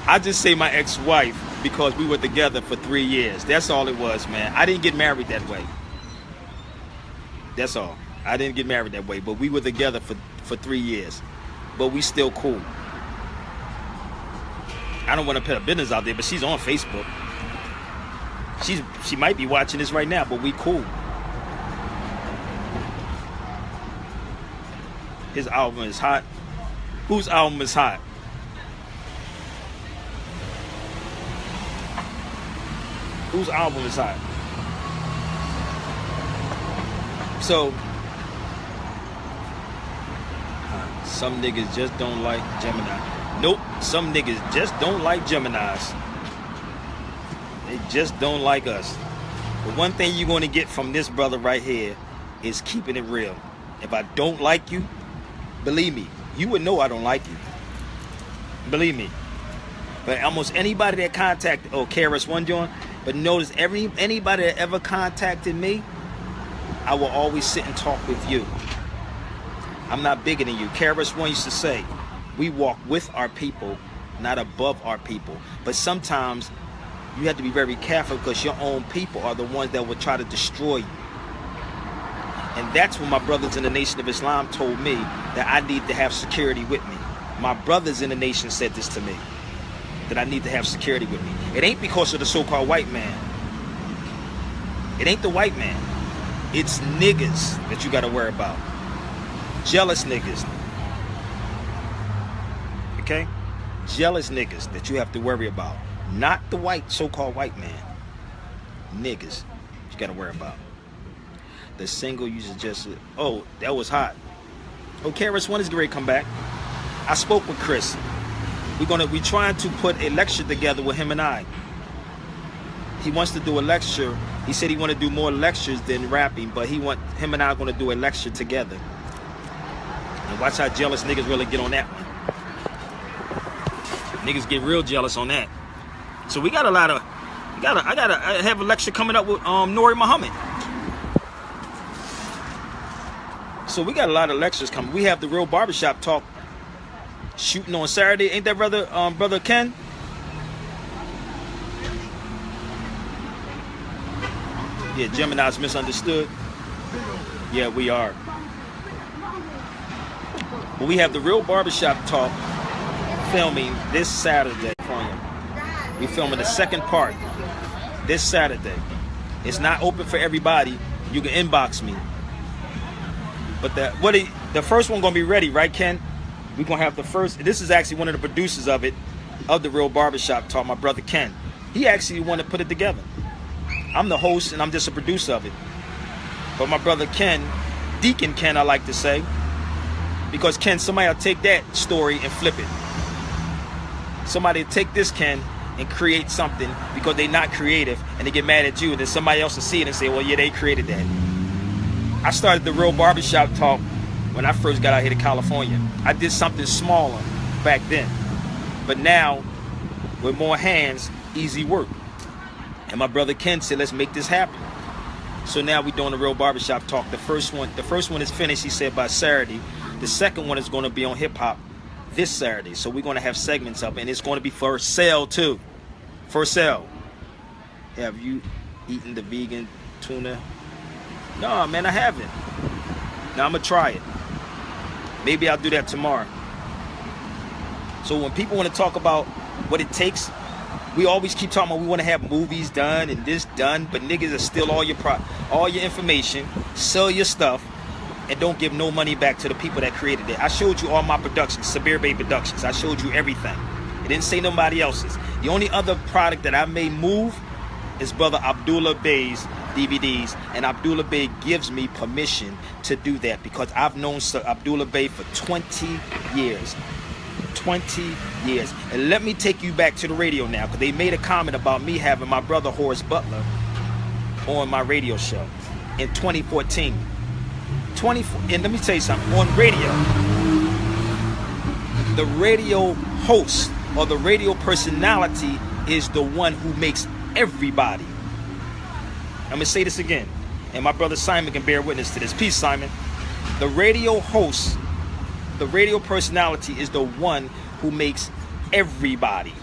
I just say my ex-wife because we were together for 3 years. That's all it was, man. I didn't get married that way. That's all. I didn't get married that way, but we were together for 3 years. But we still cool. I don't want to put her business out there, but she's on Facebook. She might be watching this right now, but we cool. His album is hot. Whose album is hot? Whose album is hot? So, some niggas just don't like Gemini. Nope, some niggas just don't like Geminis. They just don't like us. The one thing you're going to get from this brother right here is keeping it real. If I don't like you, believe me, you would know I don't like you. Believe me. But almost anybody that contacted, KRS-One joint, but notice anybody that ever contacted me, I will always sit and talk with you. I'm not bigger than you. KRS-One used to say, we walk with our people, not above our people. But sometimes you have to be very careful because your own people are the ones that will try to destroy you. And that's when my brothers in the Nation of Islam told me that I need to have security with me. My brothers in the nation said this to me, that I need to have security with me. It ain't because of the so-called white man. It ain't the white man. It's niggas that you got to worry about. Jealous niggas. Okay? Jealous niggas that you have to worry about. Not the white, so-called white man. Niggas you got to worry about. The single you just... Oh, that was hot. Oh, KRS-One is great. Come back. I spoke with Chris. We trying to put a lecture together with him and I. He wants to do a lecture. He said he want to do more lectures than rapping, but him and I are going to do a lecture together. And watch how jealous niggas really get on that one. Niggas get real jealous on that. So we got a lot of... I gotta have a lecture coming up with Nori Muhammad. So we got a lot of lectures coming. We have the Real Barbershop Talk shooting on Saturday. Ain't that brother Ken? Yeah, Gemini's misunderstood. Yeah, we are. But we have the Real Barbershop Talk filming this Saturday. We're filming the second part this Saturday. It's not open for everybody. You can inbox me. But the first one gonna be ready, right, Ken? We're gonna have the first. This is actually one of the producers of the Real Barbershop Talk, my brother Ken. He actually wanted to put it together. I'm the host and I'm just a producer of it. But my brother Ken, Deacon Ken, I like to say, because Ken, somebody will take that story and flip it. Somebody will take this Ken and create something because they're not creative and they get mad at you, and then somebody else will see it and say, well, yeah, they created that. I started the Real Barbershop Talk when I first got out here to California. I did something smaller back then. But now, with more hands, easy work. And my brother Ken said, let's make this happen. So now we're doing the Real Barbershop Talk. The first one is finished, he said, by Saturday. The second one is going to be on hip-hop this Saturday. So we're going to have segments up, and it's going to be for sale, too. For sale. Have you eaten the vegan tuna? No, man, I haven't. Now I'm going to try it. Maybe I'll do that tomorrow. So when people want to talk about what it takes, we always keep talking about we want to have movies done and this done, but niggas are steal all your information, sell your stuff, and don't give no money back to the people that created it. I showed you all my productions, Sabir Bay Productions. I showed you everything. It didn't say nobody else's. The only other product that I may move is Brother Abdullah Bay's DVDs, and Abdullah Bey gives me permission to do that because I've known Sir Abdullah Bey for 20 years. 20 years. And let me take you back to the radio now, because they made a comment about me having my brother Horace Butler on my radio show in 2014. And let me tell you something, on radio, the radio host or the radio personality is the one who makes everybody. I'm gonna say this again, and my brother Simon can bear witness to this. Peace, Simon. The radio host, the radio personality is the one who makes everybody.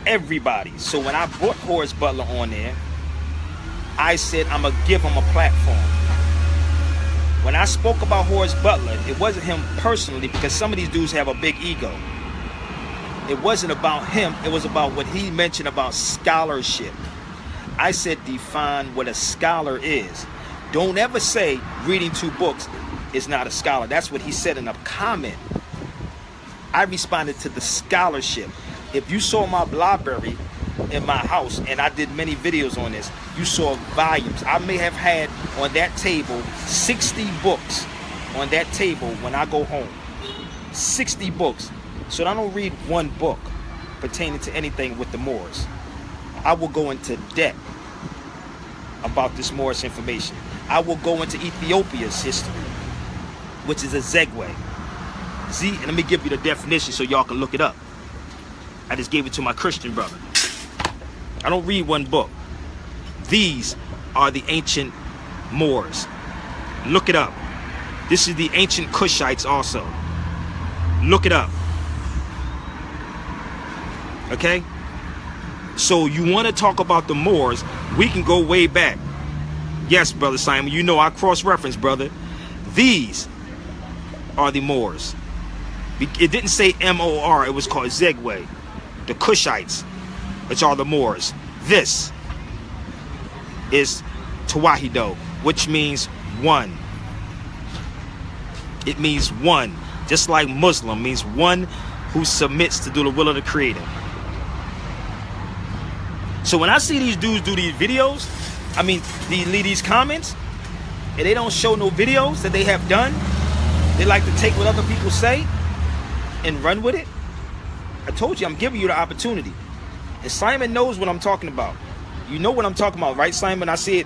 Everybody. So when I brought Horace Butler on there, I said I'm gonna give him a platform. When I spoke about Horace Butler, it wasn't him personally, because some of these dudes have a big ego. It wasn't about him, it was about what he mentioned about scholarship. I said define what a scholar is. Don't ever say reading 2 books is not a scholar. That's what he said in a comment. I responded to the scholarship. If you saw my library in my house, and I did many videos on this, you saw volumes. I may have had on that table 60 books on that table when I go home. 60 books. So I don't read one book pertaining to anything with the Moors. I will go into depth about this Moorish information. I will go into Ethiopia's history, which is a Zegwe. See, and let me give you the definition so y'all can look it up. I just gave it to my Christian brother. I don't read one book. These are the ancient Moors. Look it up. This is the ancient Cushites also. Look it up. Okay? So you want to talk about the Moors, we can go way back. Yes, Brother Simon, you know I cross-reference, brother. These are the Moors. It didn't say M-O-R, it was called Zegwe. The Cushites, which are the Moors. This is Tawahido, which means one. It means one. Just like Muslim means one who submits to do the will of the Creator. So when I see these dudes do these videos, I mean, these comments, and they don't show no videos that they have done, they like to take what other people say and run with it. I told you, I'm giving you the opportunity. And Simon knows what I'm talking about. You know what I'm talking about, right, Simon? I said,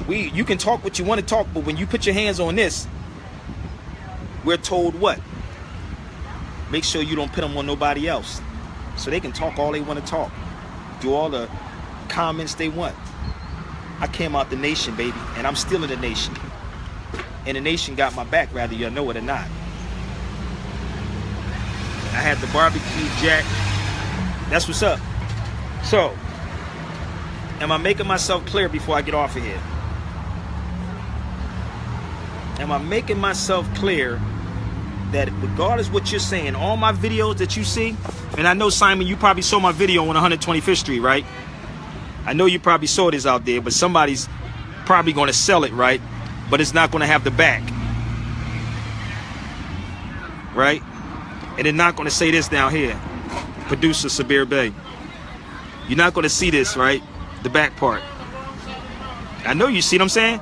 you can talk what you want to talk, but when you put your hands on this, we're told what? Make sure you don't put them on nobody else. So they can talk all they want to talk. Do all the comments they want. I came out the nation, baby, and I'm still in the nation. And the nation got my back, whether you know it or not. I had the barbecue jack. That's what's up. So, am I making myself clear before I get off of here? Am I making myself clear that regardless what you're saying, all my videos that you see, and I know, Simon, you probably saw my video on 125th Street, right? I know you probably saw this out there, but somebody's probably going to sell it, right? But it's not going to have the back, right? And they're not going to say this down here, producer Sabir Bey. You're not going to see this, right? The back part. I know you see what I'm saying?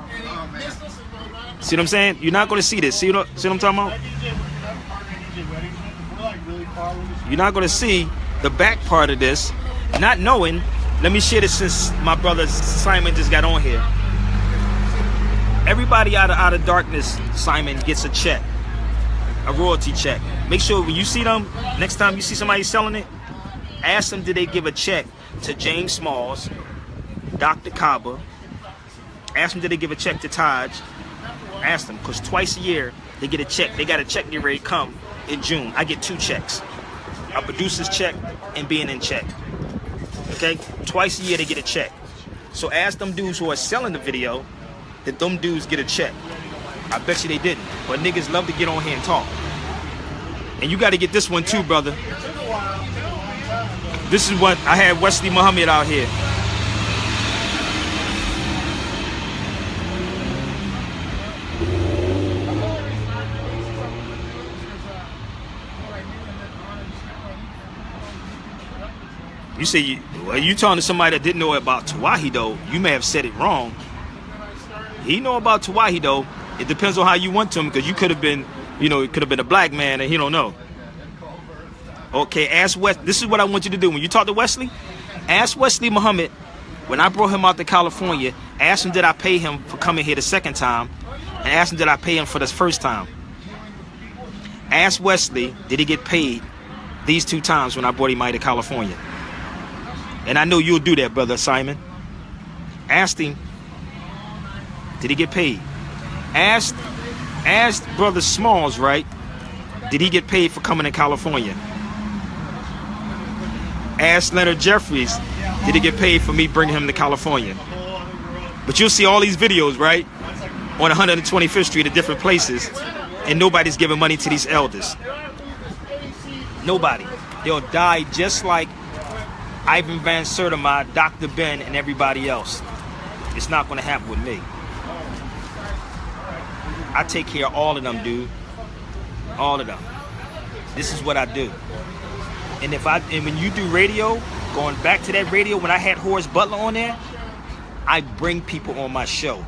See what I'm saying? You're not going to see this. See what I'm talking about? You're not going to see the back part of this, not knowing. Let me share this since my brother Simon just got on here. Everybody out of darkness, Simon, gets a check, a royalty check. Make sure when you see them, next time you see somebody selling it, ask them, did they give a check to James Smalls, Dr. Kaba? Ask them, did they give a check to Taj? Ask them, because twice a year they get a check. They got a check get ready to come in June. I get 2 checks, a producer's check and being in check. Okay, twice a year they get a check. So ask them dudes who are selling the video, did them dudes get a check? I bet you they didn't. But niggas love to get on here and talk. And you got to get this one too, brother. This is what I had Wesley Muhammad out here. You say you talking to somebody that didn't know about Tawahido, you may have said it wrong. He know about Tawahi though. It depends on how you want to him, because you could have been, you know, it could have been a black man and he don't know. Okay, ask Wes. This is what I want you to do when you talk to Wesley. Ask Wesley Muhammad, when I brought him out to California, ask him did I pay him for coming here the second time, and ask him did I pay him for the first time. Ask Wesley, did he get paid these 2 times when I brought him out to California? And I know you'll do that, brother Simon. Ask him, did he get paid? Ask brother Smalls, right? Did he get paid for coming to California? Ask Leonard Jeffries, did he get paid for me bringing him to California? But you'll see all these videos, right? On 125th Street at different places, and nobody's giving money to these elders. Nobody. They'll die just like Ivan Van Sertima, Dr. Ben, and everybody else. It's not going to happen with me. I take care of all of them, dude. All of them. This is what I do. And when you do radio, going back to that radio, when I had Horace Butler on there, I bring people on my show.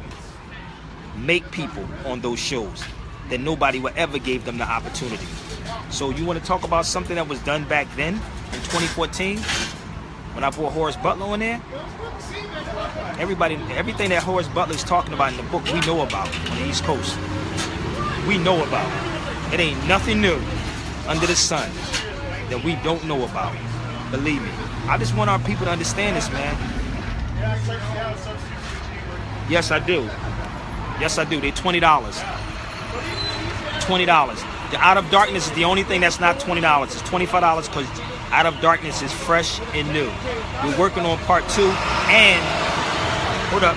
Make people on those shows that nobody would ever gave them the opportunity. So you want to talk about something that was done back then in 2014 when I brought Horace Butler on there? Everything that Horace Butler is talking about in the book, we know about on the East Coast. We know about. It ain't nothing new under the sun that we don't know about. Believe me. I just want our people to understand this, man. Yes, I do. Yes, I do. They're $20. $20. The Out of Darkness is the only thing that's not $20. It's $25 because Out of Darkness is fresh and new. We're working on part 2 and hold up.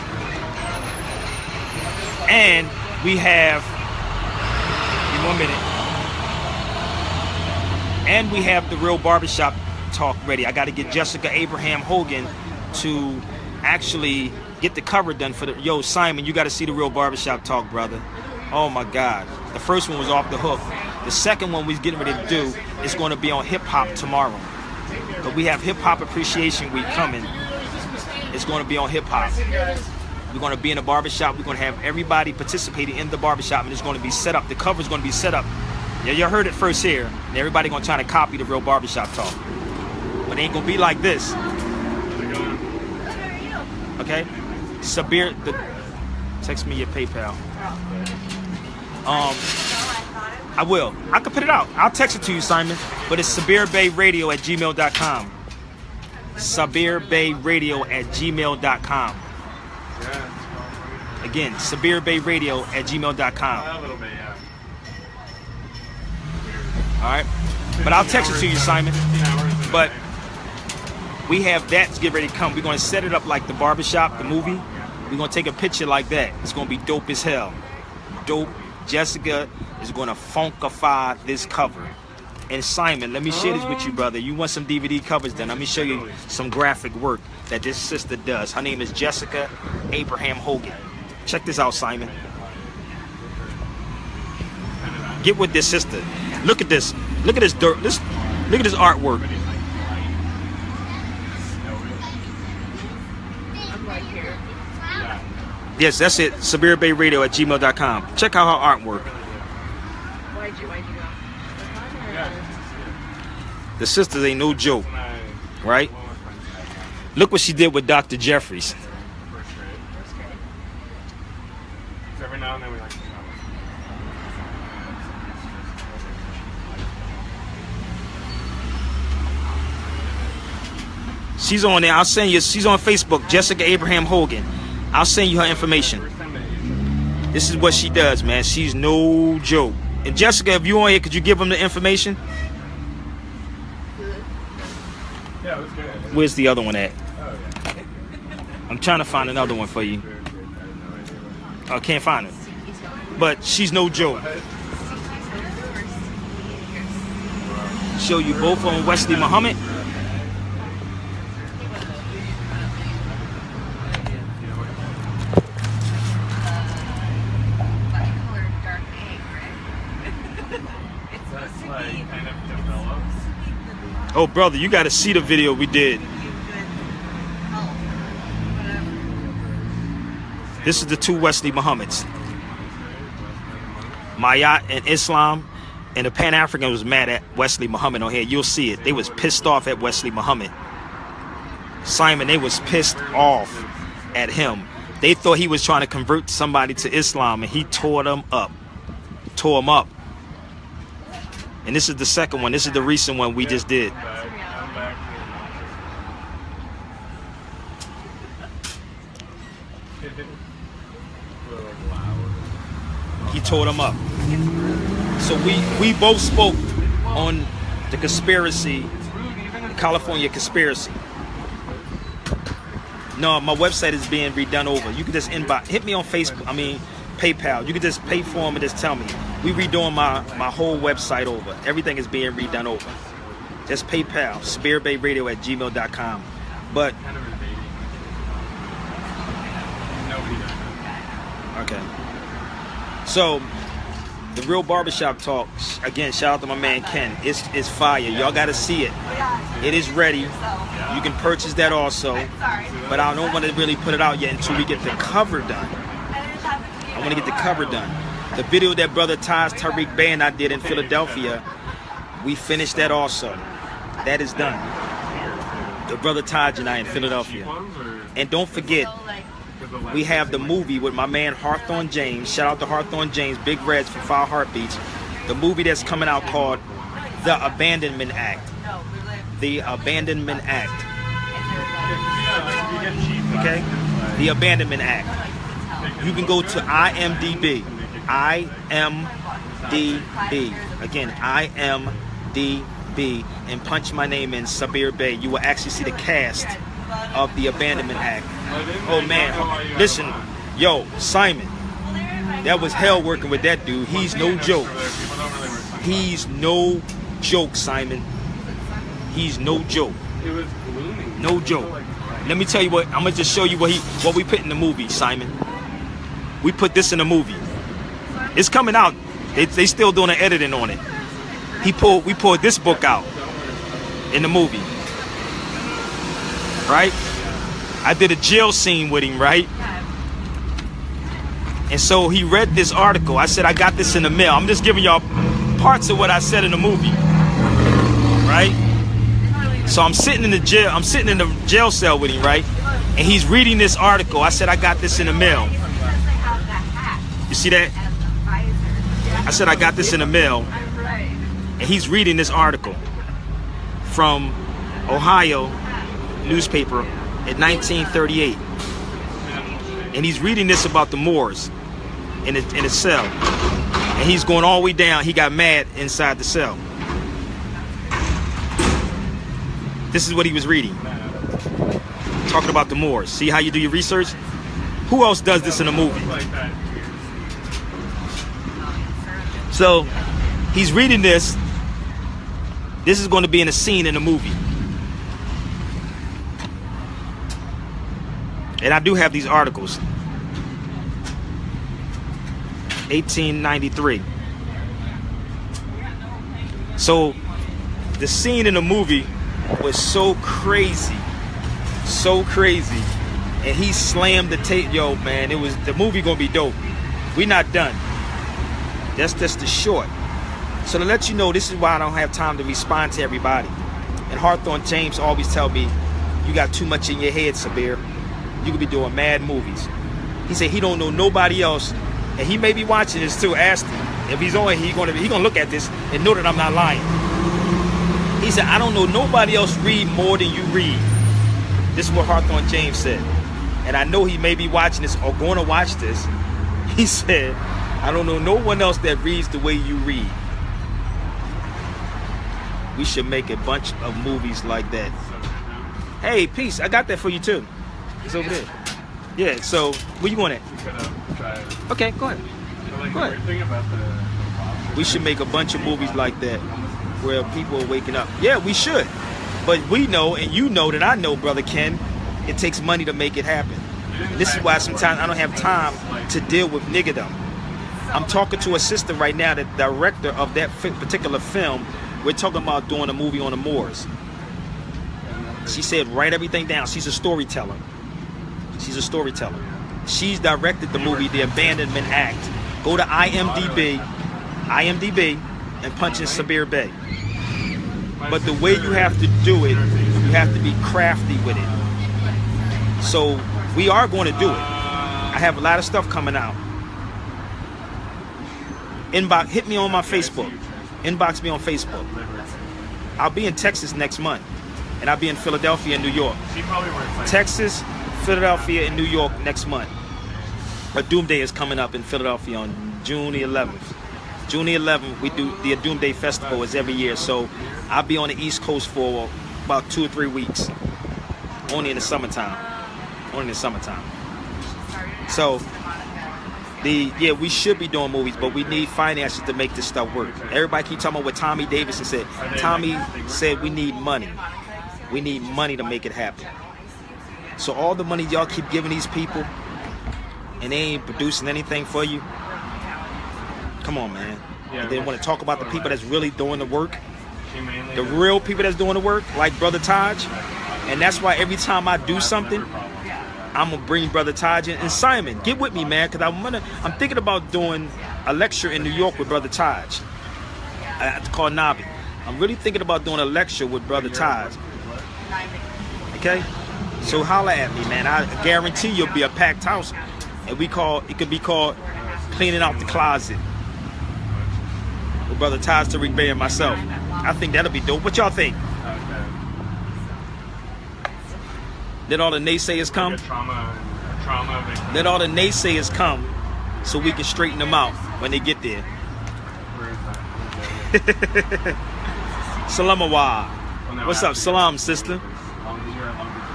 And we have, give me 1 minute. And we have the Real Barbershop Talk ready. I got to get Jessica Abraham Hogan to actually get the cover done for the. Yo, Simon, you got to see the Real Barbershop Talk, brother. Oh my God. The first one was off the hook. The second one we're getting ready to do is going to be on hip hop tomorrow. But we have Hip Hop Appreciation Week coming. It's going to be on hip hop. We're going to be in a barbershop. We're going to have everybody participating in the barbershop, and it's going to be set up. The cover is going to be set up. Yeah, you heard it first here. And everybody going to try to copy the Real Barbershop Talk. But it ain't going to be like this. Okay? Sabir, text me your PayPal. I will. I can put it out. I'll text it to you, Simon. But it's SabirBayRadio@gmail.com. SabirBayRadio@gmail.com. Again, SabirBayRadio@gmail.com. Alright? But I'll text it to you, Simon. But we have that to get ready to come. We're going to set it up like the barbershop, the movie. We're going to take a picture like that. It's going to be dope as hell. Dope. Jessica is going to funkify this cover. And Simon, let me share this with you, brother. You want some DVD covers done? Let me show you some graphic work that this sister does. Her name is Jessica Abraham Hogan. Check this out, Simon. Get with this sister. Look at this. Look at this dirt. Look at this artwork. Yes, that's it. SabirBayRadio@gmail.com. Check out her artwork. Why'd you go? The sisters ain't no joke, right? Look what she did with Dr. Jeffries. Every now and then we like to She's on there. I'll send you. She's on Facebook. Jessica Abraham Hogan. I'll send you her information. This is what she does, man. She's no joke. And Jessica, if you on here, could you give them the information? Yeah, that's good. Where's the other one at? Oh, yeah. I'm trying to find another one for you. I can't find it. But she's no joke. Show you both on Wesley Muhammad. Oh, brother, you got to see the video we did. This is the two Wesley Muhammads. Mayat and Islam, and the Pan-African was mad at Wesley Muhammad on here. You'll see it. They was pissed off at Wesley Muhammad. Simon, they was pissed off at him. They thought he was trying to convert somebody to Islam, and he tore them up. Tore them up. And this is the second one. This is the recent one we just did. He tore them up. So we both spoke on the conspiracy, the California conspiracy. No, my website is being redone over. You can just inbox, hit me on Facebook, PayPal. You can just pay for them and just tell me. We redoing my whole website over. Everything is being redone over. Just PayPal, SabirBayRadio@gmail.com. But, okay. So, the Real Barbershop Talk, again, shout out to my man Ken. It's fire. Y'all got to see it. It is ready. You can purchase that also. But I don't want to really put it out yet until we get the cover done. I want to get the cover done. The video that brother Taj Tariq Bey and I did in Philadelphia, we finished that also. That is done. The brother Taj and I in Philadelphia. And don't forget, we have the movie with my man Hawthorne James. Shout out to Hawthorne James, Big Reds from 5 Heartbeats. The movie that's coming out called The Abandonment Act. The Abandonment Act. Okay? The Abandonment Act. You can go to IMDb. IMDb. Again, IMDb. And punch my name in, Sabir Bey. You will actually see the cast of The Abandonment Act. Oh man, listen, yo, Simon, that was hell working with that dude. He's no joke. He's no joke, Simon. He's no joke. No joke. Let me tell you what, I'm gonna just show you what we put in the movie, Simon. We put this in the movie. It's coming out. They still doing an editing on it. We pulled this book out in the movie. Right? I did a jail scene with him, right? And so he read this article. I said, I got this in the mail. I'm just giving y'all parts of what I said in the movie. Right? So I'm sitting in the jail cell with him, right? And he's reading this article. I said, I got this in the mail. You see that? I said, I got this in the mail. And he's reading this article from Ohio newspaper in 1938. And he's reading this about the Moors in a cell. And he's going all the way down. He got mad inside the cell. This is what he was reading. Talking about the Moors. See how you do your research? Who else does this in a movie? So, he's reading this. This is going to be in a scene in the movie. And I do have these articles. 1893. So, the scene in the movie was so crazy. So crazy. And he slammed the tape. Yo, man, the movie gonna be dope. We not done. That's just the short. So to let you know, this is why I don't have time to respond to everybody. And Hawthorne James always tell me, you got too much in your head, Sabir. You could be doing mad movies. He said he don't know nobody else, and he may be watching this too. Ask him if he's on. He gonna look at this and know that I'm not lying. He said I don't know nobody else read more than you read. This is what Hawthorne James said, and I know he may be watching this or going to watch this. He said I don't know no one else that reads the way you read. We should make a bunch of movies like that. Hey, peace. I got that for you too. It's over there. Yeah, so where you going at? Okay, go ahead. Go ahead. We should make a bunch of movies like that where people are waking up. Yeah, we should. But we know, and you know that I know, Brother Ken, it takes money to make it happen. And this is why sometimes I don't have time to deal with niggerdom. I'm talking to a sister right now, the director of that particular film. We're talking about doing a movie on the Moors. She said, write everything down. She's a storyteller. She's a storyteller. She's directed the movie The Abandonment Act. Go to IMDb, and punch in Sabir Bey. But the way you have to do it, you have to be crafty with it. So we are going to do it. I have a lot of stuff coming out. Inbox, hit me on my Facebook. Inbox me on Facebook. I'll be in Texas next month, and I'll be in Philadelphia and New York. Texas, Philadelphia, and New York next month. But Doomsday is coming up in Philadelphia on June the 11th. June the 11th, we do the Doomsday Festival is every year, so I'll be on the East Coast for about 2 or 3 weeks. Only in the summertime. Only in the summertime. So, we should be doing movies, but we need finances to make this stuff work. Everybody keep talking about what Tommy Davidson said. Tommy said we need money. We need money to make it happen. So all the money y'all keep giving these people, and they ain't producing anything for you. Come on, man. And they want to talk about the people that's really doing the work. The real people that's doing the work, like Brother Taj. And that's why every time I do something, I'm gonna bring Brother Taj in. And Simon, get with me, man, because I'm thinking about doing a lecture in New York with Brother Taj. I have to call Nabi. I'm really thinking about doing a lecture with Brother Taj. Okay? So holla at me, man. I guarantee you'll be a packed house. And it could be called Cleaning Out the Closet with Brother Taj, Tariq Bey, and myself. I think that'll be dope. What y'all think? Let all the naysayers come. Let all the naysayers come so we can straighten them out when they get there. Salam Awad. What's up? Salam, sister.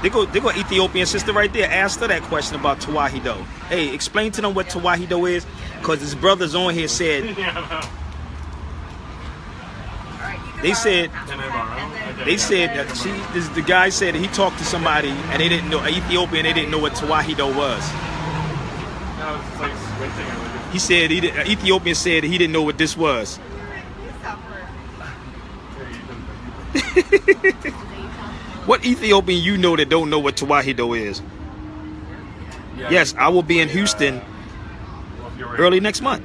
They go Ethiopian sister right there. Asked her that question about Tawahido. Hey, explain to them what Tawahido is, because his brothers on here said that the guy said that he talked to somebody and they didn't know Ethiopian. They didn't know what Tawahido was. He said Ethiopian said he didn't know what this was. What Ethiopian you know that don't know what Tawahido is? Yes, I will be in Houston early next month.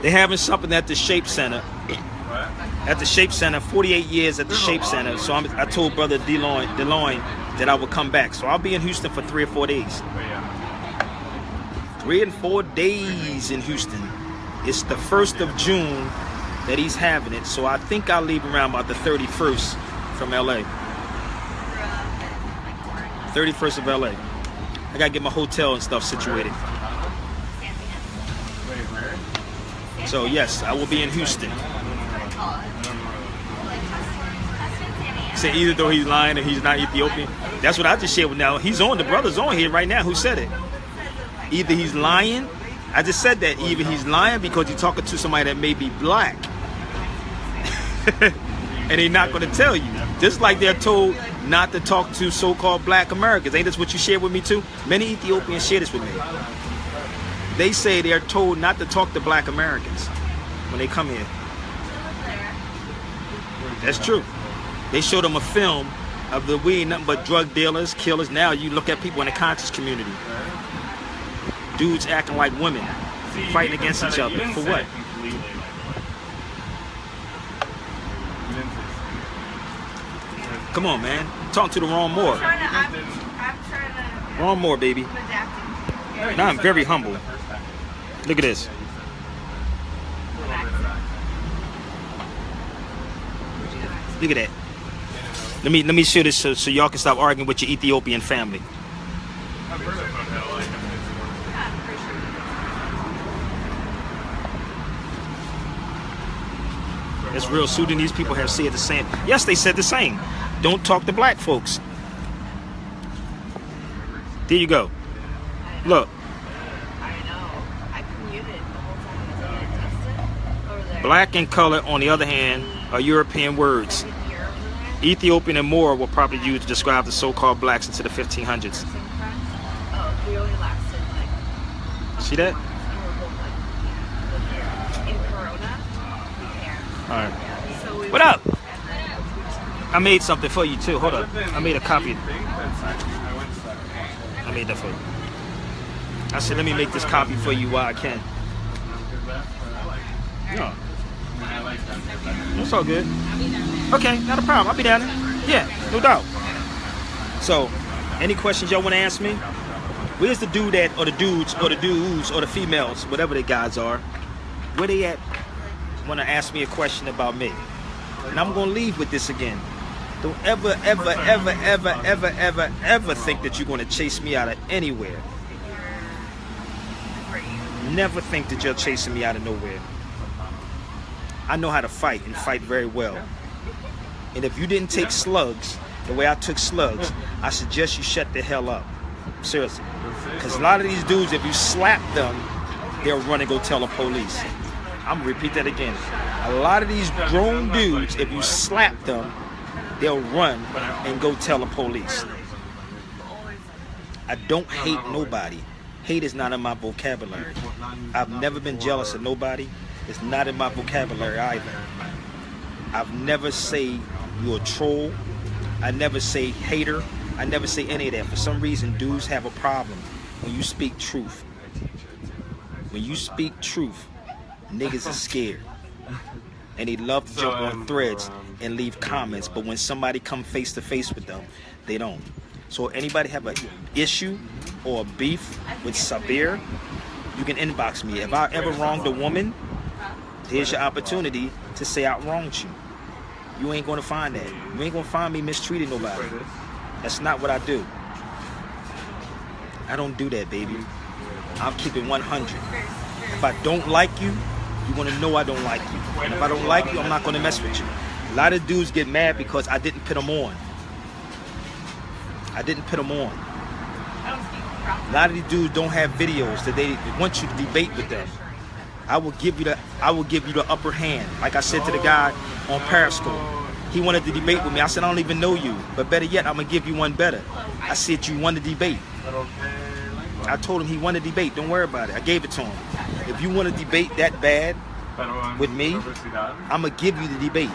They're having something at the Shape Center. At the Shape Center, 48 years at the Shape Center. So I told Brother DeLoyne that I would come back. So I'll be in Houston for 3 or 4 days. 3 and 4 days in Houston. It's the 1st of June that he's having it. So I think I'll leave around about the 31st from LA. 31st of LA. I gotta get my hotel and stuff situated. So yes, I will be in Houston. Say either though he's lying or he's not Ethiopian. That's what I just shared with now. He's on, the brother's on here right now who said it. Either he's lying. I just said that. Either he's lying because he's talking to somebody that may be black. And they're not going to tell you. Just like they're told not to talk to so-called black Americans. Ain't this what you shared with me too? Many Ethiopians share this with me. They say they're told not to talk to black Americans when they come here. That's true. They showed them a film of the we ain't nothing but drug dealers, killers. Now you look at people in the conscious community. Dudes acting like women, fighting against each other. For what? Come on, man. Talk to the wrong Moore. Wrong Moore, baby. Now I'm very humble. Look at this. Look at that. Let me show this so y'all can stop arguing with your Ethiopian family. It's real. Sudanese people have said the same. Yes, they said the same. Don't talk to black folks. There you go. Look. Black and color, on the other hand, are European words. Ethiopian and Moor were probably used to describe the so-called blacks into the 1500s. See that? All right. What up? I made something for you too. Hold up. I made a copy. made that for you. I said, let me make this copy for you while I can. No. It's all good. Okay, not a problem. I'll be down there. Yeah, no doubt. So, any questions y'all want to ask me? Where's the dude at, or the dudes, or the females, whatever the guys are? Where they at? Want to ask me a question about me? And I'm gonna leave with this again. Don't ever think that you're gonna chase me out of anywhere. Never think that you're chasing me out of nowhere. I know how to fight, and fight very well. And if you didn't take slugs the way I took slugs, I suggest you shut the hell up. Seriously. Because a lot of these dudes, if you slap them, they'll run and go tell the police. I'm gonna repeat that again. A lot of these grown dudes, if you slap them, they'll run and go tell the police. I don't hate nobody. Hate is not in my vocabulary. I've never been jealous of nobody. It's not in my vocabulary either. I've never say you're a troll. I never say hater. I never say any of that. For some reason, dudes have a problem when you speak truth. When you speak truth, niggas are scared. And they love to jump on threads and leave comments, but when somebody come face to face with them, they don't. So anybody have an issue or a beef with Sabir, you can inbox me. If I ever wronged a woman, here's your opportunity to say I wronged you. You ain't gonna find that. You ain't gonna find me mistreating nobody. That's not what I do. I don't do that, baby. I'll keep it 100. If I don't like you, you're gonna know I don't like you. And if I don't like you, I'm not gonna mess with you. A lot of dudes get mad because I didn't put them on. I didn't put them on. A lot of these dudes don't have videos that they want you to debate with them. I will give you the upper hand. Like I said to the guy on Periscope, he wanted to debate with me. I said, I don't even know you, but better yet, I'm gonna give you one better. I said, you want to debate. I told him he wanted to debate. Don't worry about it. I gave it to him. If you want to debate that bad with me, I'm gonna give you the debate.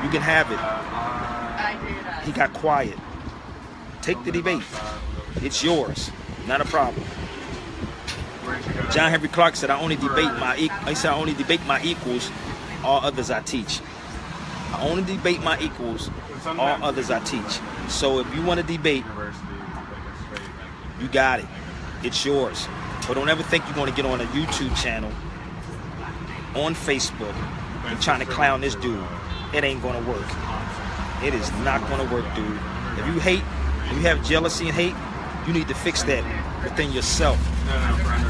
You can have it. He got quiet. Take the debate. It's yours. Not a problem. John Henry Clark said, I only debate my equals. All others I teach. I only debate my equals. All others I teach. So if you want to debate, you got it. It's yours. But don't ever think you're going to get on a YouTube channel, on Facebook, and trying to clown this dude. It ain't going to work. It is not going to work, dude. If you hate, if you have jealousy and hate, you need to fix that within yourself.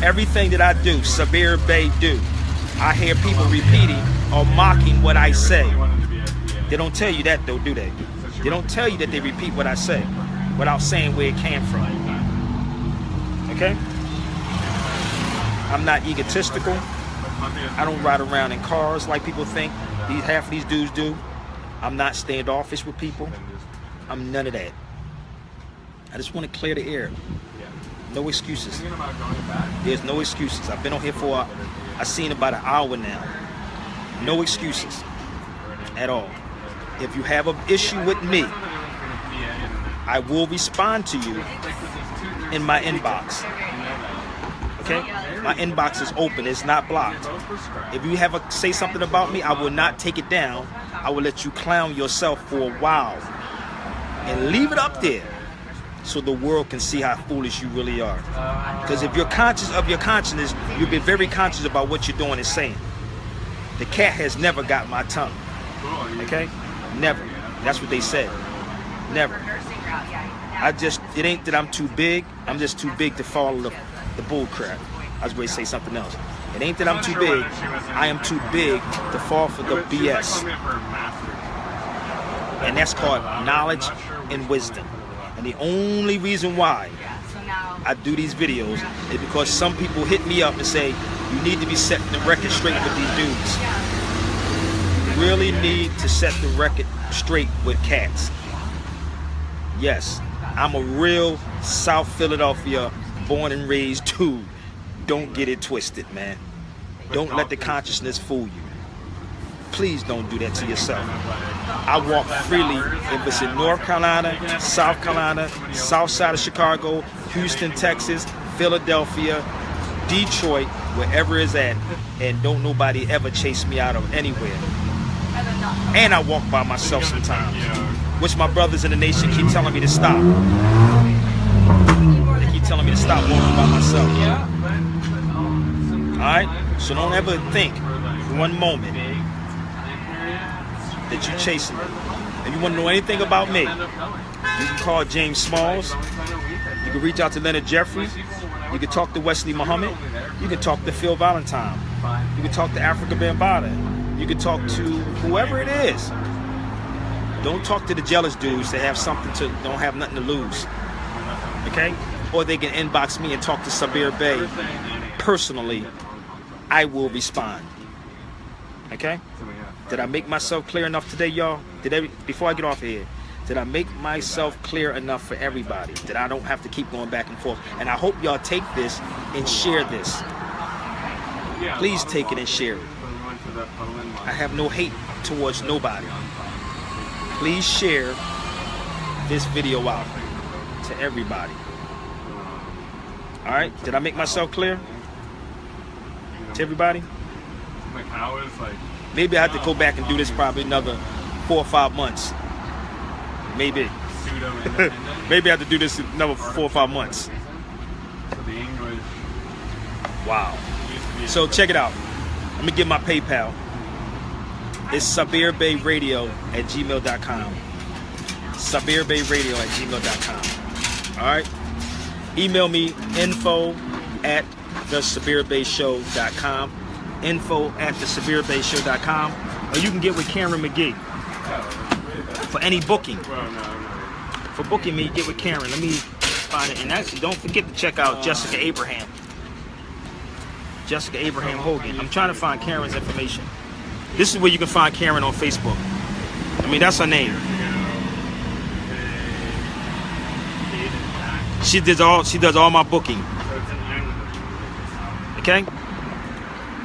Everything that I do, Sabir Bey do, I hear people repeating or mocking what I say. They don't tell you that though, do they? They don't tell you that they repeat what I say without saying where it came from. Okay? I'm not egotistical. I don't ride around in cars like people think half of these dudes do. I'm not standoffish with people. I'm none of that. I just want to clear the air. No excuses. There's no excuses. I've been on here for, I've seen about an hour now. No excuses at all. If you have an issue with me, I will respond to you in my inbox. Okay? My inbox is open. It's not blocked. If you have say something about me, I will not take it down. I will let you clown yourself for a while and leave it up there so the world can see how foolish you really are. Because if you're conscious of your consciousness, you'll be very conscious about what you're doing and saying. The cat has never got my tongue. Okay? Never. That's what they said. Never. It ain't that I'm too big. I'm just too big to follow the bull crap. I was going to say something else. It ain't that I'm too big. I am too big to fall for the BS. And that's called knowledge and wisdom. And the only reason why I do these videos is because some people hit me up and say, you need to be setting the record straight with these dudes. You really need to set the record straight with cats. Yes, I'm a real South Philadelphia born and raised dude. Don't get it twisted, man. Don't let the consciousness fool you. Please don't do that to yourself. I walk freely if it's in North Carolina, South Carolina, South side of Chicago, Houston, Texas, Philadelphia, Detroit, wherever it's at, and don't nobody ever chase me out of anywhere. And I walk by myself sometimes, which my brothers in the nation keep telling me to stop. They keep telling me to stop walking by myself. Alright? So don't ever think for one moment that you're chasing me. If you want to know anything about me, you can call James Smalls. You can reach out to Leonard Jeffries. You can talk to Wesley Muhammad. You can talk to Phil Valentine. You can talk to Africa Bambaataa. You can talk to whoever it is. Don't talk to the jealous dudes that have something to, don't have nothing to lose. Okay? Or they can inbox me and talk to Sabir Bey personally. I will respond. Okay? Did I make myself clear enough today, y'all? Before I get off of here, did I make myself clear enough for everybody that I don't have to keep going back and forth? And I hope y'all take this and share this. Please take it and share it. I have no hate towards nobody. Please share this video out to everybody. All right? Did I make myself clear to everybody? Like how is like. Maybe I have to go back and do this probably another 4 or 5 months. Maybe. Maybe I have to do this another 4 or 5 months. Wow. So check it out. Let me get my PayPal. It's SabirBayRadio@gmail.com. SabirBayRadio@gmail.com. All right. Email me info@thesabirbayshow.com. info@thesabirbayshow.com, or you can get with Karen McGee for any booking. For booking me, get with Karen. Let me find it. And actually, don't forget to check out Jessica Abraham. Jessica Abraham Hogan. I'm trying to find Karen's information. This is where you can find Karen on Facebook. I mean, that's her name. She does all my booking. Okay?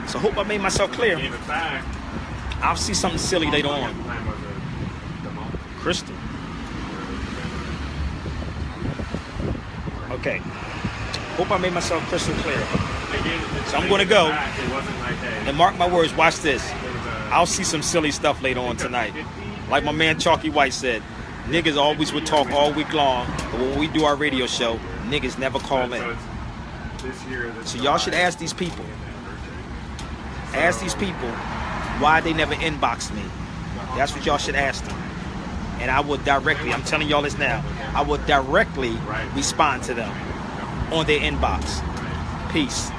So I hope I made myself clear. I'll see something silly later on. Crystal. Okay. Hope I made myself crystal clear. So I'm going to go. And mark my words, watch this. I'll see some silly stuff later on tonight. Like my man Chalky White said, niggas always would talk all week long, but when we do our radio show, niggas never call in. So y'all should ask these people. Ask these people why they never inboxed me. That's what y'all should ask them. And I will directly, I'm telling y'all this now, I will directly respond to them on their inbox. Peace.